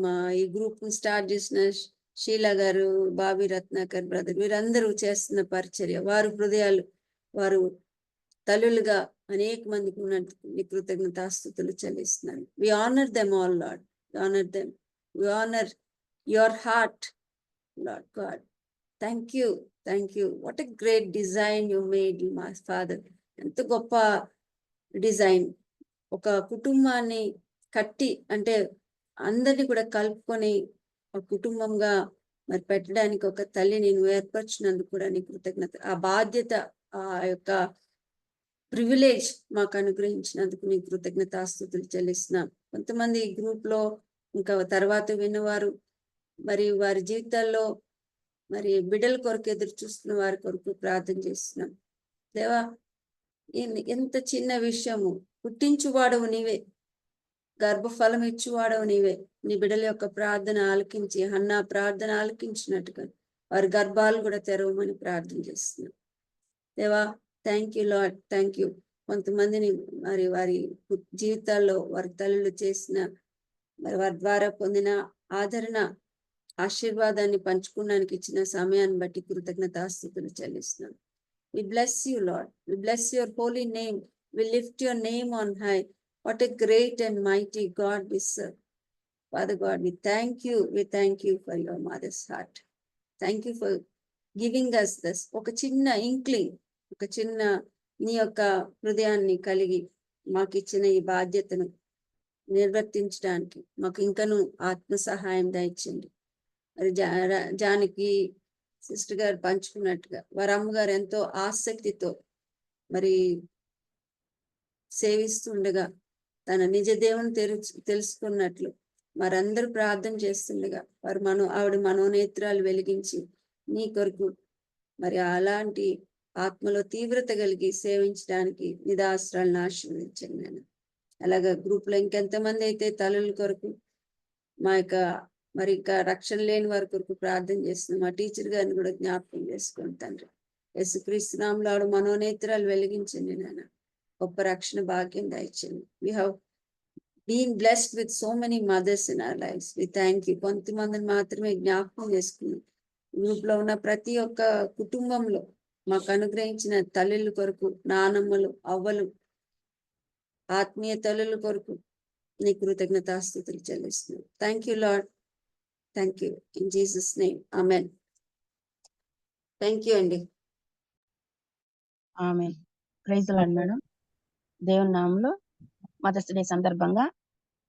మా ఈ గ్రూప్ స్టార్ట్ చేసిన షీలా గారు, బాబీ రత్నాకర్ బ్రదర్ వీరందరూ చేస్తున్న పరిచర్య వారు హృదయాలు వారు తల్లులుగా అనేక మందికి ఉన్నట్టు కృతజ్ఞతాస్తుతులు చెల్లిస్తున్నాను. We honour them all lord, honour them, we honour your heart lord God. Thank you, thank you. What a great design you made my father. ఎంత గొప్ప డిజైన్. ఒక కుటుంబాన్ని కట్టి అంటే అందరినీ కూడా కలుపుకొని ఒక కుటుంబంగా మరి పెట్టడానికి ఒక తల్లి నేను ఏర్పరిచినందుకు కూడా నీ కృతజ్ఞత. ఆ బాధ్యత ఆ యొక్క ప్రివిలేజ్ మాకు అనుగ్రహించినందుకు నీ కృతజ్ఞతాస్తుతులు చెల్లిస్తున్నాం. కొంతమంది ఈ గ్రూప్ లో ఇంకా తర్వాత విన్నవారు మరి వారి జీవితాల్లో మరి బిడ్డల కొరకు ఎదురు చూస్తున్న వారి కొరకు ప్రార్థన చేస్తున్నాం. దేవా ఎంత చిన్న విషయము, పుట్టించువాడవు నీవే, గర్భఫలం ఇచ్చువాడవు నీవే. నీ బిడ్డల యొక్క ప్రార్థన ఆలకించి హన్నా ప్రార్థన ఆలకించినట్టుగా వారి గర్భాలు కూడా తెరవమని ప్రార్థన చేస్తున్నాం. దేవా thank you Lord, thank you. కొంతమందిని మరి వారి జీవితాల్లో వారి తల్లులు చేసిన మరి వారి ద్వారా పొందిన ఆదరణ ఆశీర్వాదాన్ని పంచుకోవడానికి ఇచ్చిన సమయాన్ని బట్టి కృతజ్ఞతాస్తుతులు చెల్లిస్తున్నాం. We bless you, Lord. We bless your holy name. We lift your name on high. What a great and mighty God we serve. Father God, we thank you for your mother's heart. Thank you for giving us this. ఒక చిన్న inkling, ఒక చిన్న నీ యొక్క హృదయాన్ని కలిగి మాకు ఇచ్చిన ఈ బాధ్యతను నిర్వర్తించడానికి మాకు ఇంకను ఆత్మ సహాయం దయచండి. మరి జానకి సిస్టర్ గారు పంచుకున్నట్టుగా వారి అమ్మగారు ఎంతో ఆసక్తితో మరి సేవిస్తుండగా తన నిజ దేవుని తెలుసుకున్నట్లు మరందరూ ప్రార్థన చేస్తుండగా వారు ఆవిడ మనోనేత్రాలు వెలిగించి నీ కొరకు మరి అలాంటి ఆత్మలో తీవ్రత కలిగి సేవించడానికి నిదాస్త్రాలను ఆశీర్వదించండి నేను. అలాగా గ్రూప్ లో ఇంకెంతమంది అయితే తల్లుల కొరకు మా యొక్క మరి ఇంకా రక్షణ లేని వారి కొరకు ప్రార్థన చేస్తున్నాం. మా టీచర్ గారిని కూడా జ్ఞాపకం చేసుకోండి తండ్రి. యేసుక్రీస్తు నామములో ఆవిడ మనోనేత్రాలు వెలిగించండి నాన్న. గొప్ప రక్షణ భాగ్యం దయచండి. We have been blessed with so many mothers in our lives. We thank you. కొంతమందిని మాత్రమే జ్ఞాపకం చేసుకున్నాం. గ్రూప్ లో ఉన్న ప్రతి ఒక్క కుటుంబంలో మాకు అనుగ్రహించిన తల్లుల కొరకు, నానమ్మలు, అవ్వలు, ఆత్మీయ తల్లుల కొరకు నీ కృతజ్ఞతాస్తుతులు చెల్లిస్తున్నాం. Thank you Lord, thank you. In Jesus name amen. Thank you అండి. Amen. Praise the Lord madam. దేవుని నామములో మదర్స్ డే సందర్భంగా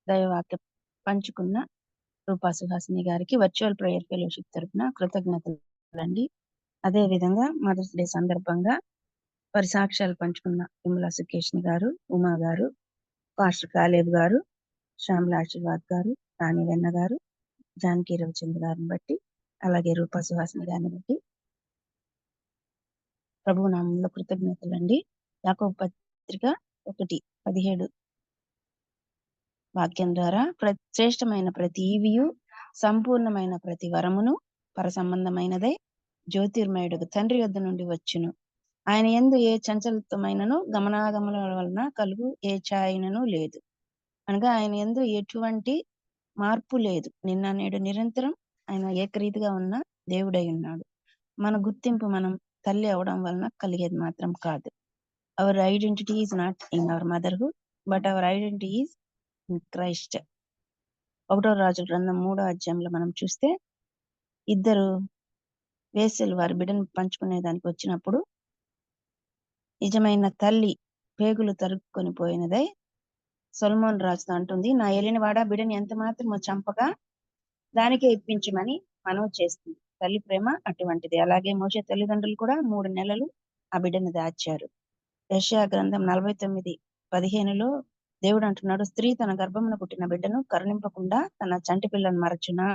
దైవవాక్య పంచుకున్న రూపా సుహాసిని గారికి వర్చువల్ ప్రేయర్ ఫెలోషిప్ తరపున కృతజ్ఞతలండి. అదే విధంగా మదర్స్ డే సందర్భంగా వారి సాక్ష్యాలు పంచుకున్న విమలా సుకేష్ని గారు, ఉమా గారు, పాస్టర్ కాలేబ్ గారు, శ్యామల ఆశీర్వాద్ గారు, రాణి వెన్న గారు, జానకి రవిచంద్ర గారిని బట్టి అలాగే రూపా సుహాసిని గారిని బట్టి ప్రభువు నామంలో కృతజ్ఞతలండి. యాకోబు పత్రిక 1:17 వాక్యం ద్వారా శ్రేష్టమైన ప్రతి ఈవియు సంపూర్ణమైన ప్రతి వరమును పరసంబంధమైనదే జ్యోతిర్మయుడు తండ్రి యొద్ద నుండి వచ్చును. ఆయన యందు ఏ చంచలత్వమైనను గమనాగమనాల వలన కలుగు ఏ ఛాయనను లేదు. అనగా ఆయన యందు ఎటువంటి మార్పు లేదు. నిన్న నేడు నిరంతరం ఆయన ఏకరీతిగా ఉన్న దేవుడై ఉన్నాడు. మన గుర్తింపు మనం తల్లి అవడం వలన కలిగేది మాత్రం కాదు. Hour identity is not in our motherhood but our identity is in Christ. 1వ రాజుల గ్రంథం 3వ అధ్యాయంలో మనం చూస్తే ఇద్దరు వేశ్యలు వారి బిడ్డను పంచుకునే దానికి వచ్చినప్పుడు నిజమైన తల్లి పేగులు తరుక్కొని పోయినదై సొలొమోను రాజుతో అంటుంది, నా ఏలినవాడ బిడ్డని ఎంత మాత్రమో చంపగా దానికే ఇప్పించమని మనవి చేస్తుంది. తల్లి ప్రేమ అటువంటిది. అలాగే మోషే తల్లిదండ్రులు కూడా 3 నెలలు ఆ బిడ్డను దాచారు. యెషయా గ్రంథం 49:15 దేవుడు అంటున్నాడు, స్త్రీ తన గర్భమున పుట్టిన బిడ్డను కరుణింపకుండా తన చంటి పిల్లను మరచునా,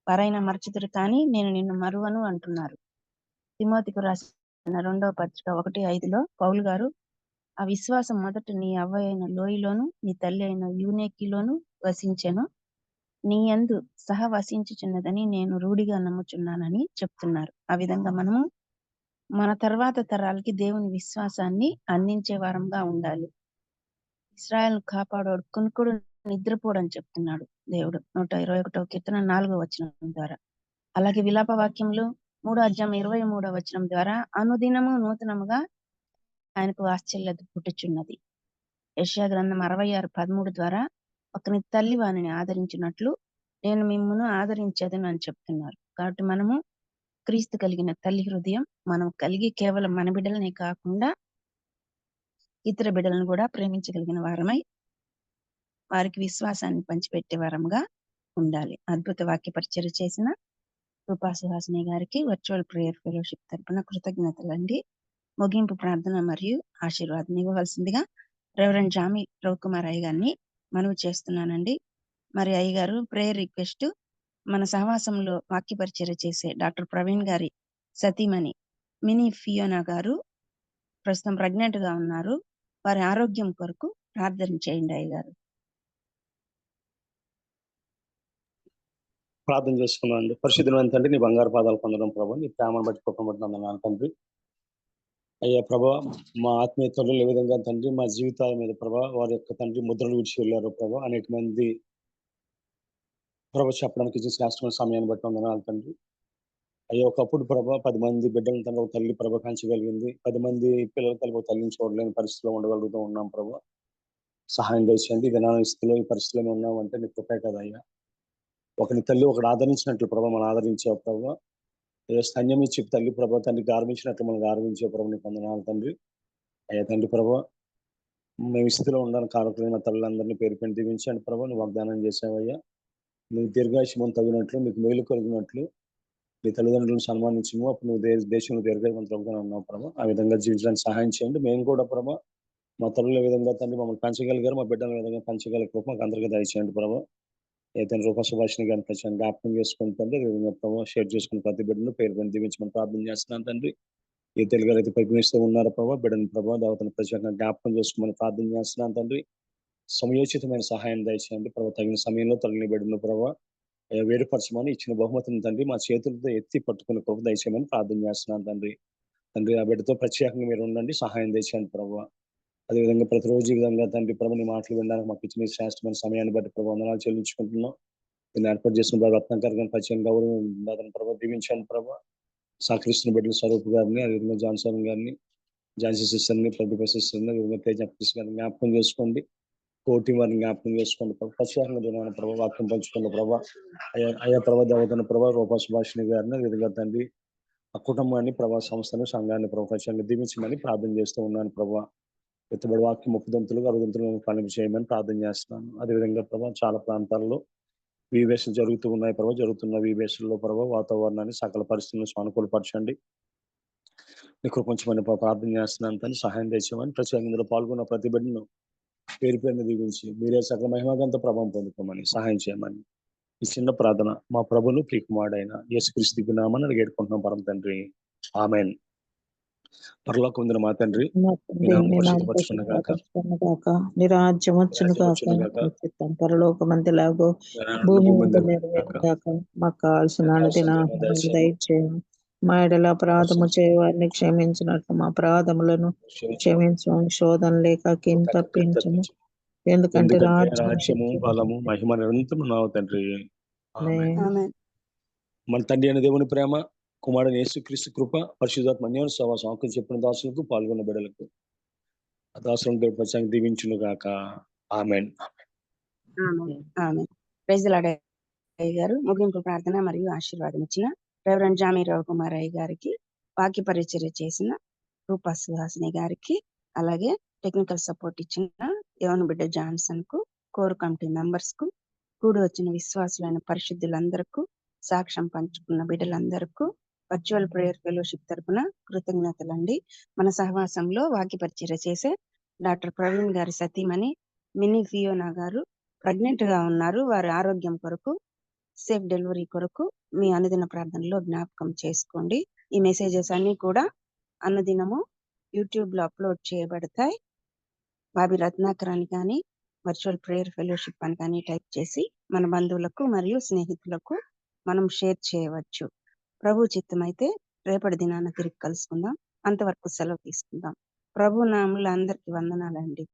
వారైనా మరచుదురు కానీ నేను నిన్ను మరువను అంటున్నారు. తిమోతికు రాసిన 2వ పత్రిక 1:5 పౌలు గారు, ఆ విశ్వాసం మొదట నీ అవ్వ అయిన లోయలోను నీ తల్లి అయిన యూనేకిలోను వసించెను, నీ యందు సహవసించుచున్నదని నేను రూఢిగా నమ్ముచున్నానని చెప్తున్నారు. ఆ విధంగా మనము మన తర్వాత తరాలకి దేవుని విశ్వాసాన్ని అందించే వారంగా ఉండాలి. ఇశ్రాయేలును కాపాడోడు కునుకుడు నిద్రపోడని చెప్తున్నాడు దేవుడు 121వ కీర్తన 4వ వచనం ద్వారా. అలాగే విలాప వాక్యములు 3వ అధ్యాయం 23వ వచనం ద్వారా అనుదినము నూతనముగా ఆయనకు ఆశ్చర్యత పుట్టుచున్నది. యెషయా గ్రంథం 66:13 ద్వారా ఒకని తల్లి వానిని ఆదరించినట్లు నేను మిమ్మును ఆదరించదను అని చెప్తున్నారు. కాబట్టి మనము క్రీస్తు కలిగిన తల్లి హృదయం మనం కలిగి కేవలం మన బిడ్డలనే కాకుండా ఇతర బిడ్డలను కూడా ప్రేమించగలిగిన వారమై వారికి విశ్వాసాన్ని పంచిపెట్టే వారంగా ఉండాలి. అద్భుత వాక్య పరిచర్య చేసిన రూపా సుహాసిని గారికి వర్చువల్ ప్రేయర్ ఫెలోషిప్ తరపున కృతజ్ఞతలండి. ముగింపు ప్రార్థన మరియు ఆశీర్వాదం ఇవ్వవలసిందిగా రెవరెండ్ జామి రవికుమార్ అయ్య గారిని మనవి చేస్తున్నానండి. మరి అయ్య గారు ప్రేయర్ రిక్వెస్ట్, మన సహవాసంలో వాక్య పరిచర్య చేసే డాక్టర్ ప్రవీణ్ గారి సతీమణి మినీ ఫియోనా గారు ప్రస్తుతం ప్రెగ్నెంట్ గా ఉన్నారు. వారి ఆరోగ్యం కొరకు ప్రార్థన చేయండి అయ్య గారు. ప్రార్థన చేసుకున్నాం అండి. పరిశుద్ధమైన తండ్రి, నీ బంగారు పాదాలు పొందడం ప్రభావ, నీ ప్రేమను బట్టి పొందడం తండ్రి. అయ్యా ప్రభా, మా ఆత్మీయ తల్లులు ఏ విధంగా తండ్రి మా జీవితాల మీద ప్రభా వారి యొక్క తండ్రి ముద్రలు విడిచి వెళ్ళారు ప్రభా. అనేక మంది ప్రభా చెప్పడానికి శ్రేష్టమైన సమయాన్ని బట్టి వందనాలు తండ్రి. అయ్యా ఒకప్పుడు ప్రభా 10 మంది బిడ్డలను తన ఒక తల్లి ప్రభ కంచగలిగింది. 10 మంది పిల్లలు తల్లి ఒక తల్లిని చూడలేని పరిస్థితిలో ఉండగలుగుతూ ఉన్నాం ప్రభా. సహాయం చేసేయండి. విధాన స్థితిలో ఈ పరిస్థితిలో ఉన్నామంటే నీ కృపే కదా అయ్యా. ఒకని తల్లి ఒకటి ఆదరించినట్లు ప్రభా మనం ఆదరించావు ప్రభా. ఏ స్తన్యం ఇచ్చి తల్లి ప్రభా తండ్రి గార్మించినట్లు మనం గార్మించే ప్రభు నీ పొందనాలు తండ్రి. అయ్యా తండ్రి ప్రభా, మేము స్థితిలో ఉండాలని కారకులైన తల్లులందరినీ పేరు పెట్టి దీవించండి ప్రభా. నువ్వు వాగ్దానం చేసావయ్యా. నీకు దీర్ఘాయుష్యం తగినట్లు, నీకు మేలు కలిగినట్లు నీ తల్లిదండ్రులను సన్మానించము. అప్పుడు నువ్వు దేశంలో దీర్ఘవంతులుగా ఉన్నావు ప్రభా. ఆ విధంగా జీవించడానికి సహాయం చేయండి. మేము కూడా ప్రభా మా తల్లుల విధంగా తండ్రి మమ్మల్ని పంచగలిగారు, మా బిడ్డల విధంగా పంచగలిగే కృప మాకు అందరికీ దయచేయండి ప్రభా. ఏదైనా రూప సుభాషిణి గారిని ప్రచారం జ్ఞాపకం చేసుకుని తండ్రి, ప్రభావ షేర్ చేసుకుని ప్రతి బిడ్డను పేరు పని దీవించమని ప్రార్థన చేస్తున్నాను తండ్రి. ఈ తెలుగు అయితే ప్రయత్నిస్తూ ఉన్నారు ప్రభావ, బిడ్డని ప్రభావ దేవతను ప్రత్యేకంగా జ్ఞాపకం చేసుకోమని ప్రార్థన చేస్తున్నాను తండ్రి. సమయోచితమైన సహాయం దయచేయండి ప్రభావ. తగిన సమయంలో తల్లిని బిడ్డను ప్రభావ వేరుపరచమని ఇచ్చిన బహుమతిని తండ్రి మా చేతులతో ఎత్తి పట్టుకుని ప్రభు దయచేయమని ప్రార్థన చేస్తున్నాను తండ్రి. తండ్రి ఆ బిడ్డతో ప్రత్యేకంగా మీరు ఉండండి, సహాయం దయచేయండి ప్రభావ. అదేవిధంగా ప్రతిరోజు ఈ విధంగా తండ్రి ప్రభు నీ మాటలు వినడానికి మాకు ఇచ్చిన శ్రేష్టమైన సమయాన్ని బట్టి ప్రభు వందనాలు చెల్లించుకుంటున్నాం. దీన్ని ఏర్పాటు చేసిన ప్రభావ రత్నాకర్ గారిని పరిచయం గౌరవం ప్రభావ దీవించండి ప్రభావ. సహకరిస్తున్న బిడ్డల స్వరూప్ గారిని, అదేవిధంగా జాన్సన్ గారిని, ఝాన్సీ సిస్టర్ని, ప్రదీప సిస్టర్ని, అదేవిధంగా తేజ గారిని జ్ఞాపకం చేసుకోండి. కోటి వారిని జ్ఞాపకం చేసుకోండి ప్రభావ. ప్రత్యేకంగా దినాన ప్రభావ వాక్యం పంచుకున్న ప్రభావ అయ్యా ప్రభావ దేవతన ప్రభావ రూపా సుభాషిణి గారిని, అదేవిధంగా తండ్రి ఆ కుటుంబాన్ని ప్రభావ సంస్థను సంఘాన్ని ప్రభావ ప్రత్యేకంగా దీవించమని ప్రార్థన చేస్తూ ఉన్నాను ప్రభావ. ఎత్తుబడి వాక్యం 30 60 ఫలింపు చేయమని ప్రార్థన చేస్తున్నాను. అదేవిధంగా ప్రభావ చాలా ప్రాంతాల్లో వీవేషలు జరుగుతూ ఉన్నాయి ప్రభావ. జరుగుతున్న వీవేషల్లో ప్రభావ వాతావరణాన్ని సకల పరిస్థితులను సానుకూలపరచండి. నీ కృపించమని ప్రార్థన చేస్తున్నాను తను సహాయం చేసామని ప్రత్యేకంగా ఇందులో పాల్గొన్న ప్రతి బిడ్డను పేరు పేరుని దీవించి మీరే సకల మహిమగంత ప్రభావం పొందుకోమని సహాయం చేయమని ఈ చిన్న ప్రార్థన మా ప్రభును ప్రియకుమారుడైన యేసుక్రీస్తు నామమున అడిగేడుకుంటున్నాం పరమ తండ్రి. ఆమేన్. పరలోకం ఉందిన మా తండ్రి మా మీ తండ్రి నామం నీ నామం పరిశుద్ధపరచుకున్న గాక పరిశుద్ధపరచుకొనుగాక, నీ రాజ్యం వచ్చును రాజ్యం గాక, వచ్చును గాక నీ చిత్తం పరలోకమందులాగో భూమి భూమి మీద మీద గాక నెరవేరును గాక. మాకు కావాల్సిన అనుదిన ఆహారం దయచేయండి దయచేయండి. మా ఎడల అపరాధము చేయవారిని క్షమించినట్లు మా అపరాధములను క్షమించమని, శోధన లేక కింద తప్పించము. ఎందుకంటే ఎందుకంటే రాజ్యం, రాజ్యము శక్తి, బలము మహిమ నిరంతరం నావు తండ్రి. ఆమేన్. ఆమేన్. మన తండ్రి అయిన దేవుని ప్రేమ, కుమారుని యేసుక్రీస్తు కృప, పరిశుద్ధాత్మ అన్యోన్య సహవాసం ఆకులు చెప్పిన దాసులకు పాల్గొన్న బిడ్డలకు ఆ దాసులను దేవుడు ప్రత్యేకంగా దీవించును గాక. ఆమేన్. ఆమేన్. ప్రైజ్ ది లార్డ్ అయ్య గారు ముగింపు ప్రార్థన మరియు ఆశీర్వాదం ఇచ్చిన రెవరెండ్ జామి రవికుమార్ అయ్య గారికి, వాక్య పరిచర్య చేసిన రూపా సుహాసిని గారికి, అలాగే టెక్నికల్ సపోర్ట్ ఇచ్చిన యోను బిడ్డ జాన్సన్ కు, కోర్ కమిటీ మెంబర్స్ కు, కూడి వచ్చిన విశ్వాసులైన పరిశుద్ధులందరకు, సాక్ష్యం పంచుకున్న బిడ్డలందరకు వర్చువల్ ప్రేయర్ ఫెలోషిప్ తరపున కృతజ్ఞతలండి. మన సహవాసంలో వాక్య పరిచర్య చేసే డాక్టర్ ప్రవీణ్ గారి సతీమణి మినీ ఫియోనా గారు ప్రెగ్నెంట్ గా ఉన్నారు. వారి ఆరోగ్యం కొరకు, సేఫ్ డెలివరీ కొరకు మీ అనుదిన ప్రార్థనలో జ్ఞాపకం చేసుకోండి. ఈ మెసేజెస్ అన్ని కూడా అనుదినము యూట్యూబ్ లో అప్లోడ్ చేయబడతాయి. బాబి రత్నాకర్ అని కానీ, వర్చువల్ ప్రేయర్ ఫెలోషిప్ అని కానీ టైప్ చేసి మన బంధువులకు మరియు స్నేహితులకు మనం షేర్ చేయవచ్చు. ప్రభు చిత్తమైతే రేపటి దినాన తిరిగి కలుసుకుందాం. అంతవరకు సెలవు తీసుకుందాం. ప్రభు నామములో అందరికి వందనాలండి.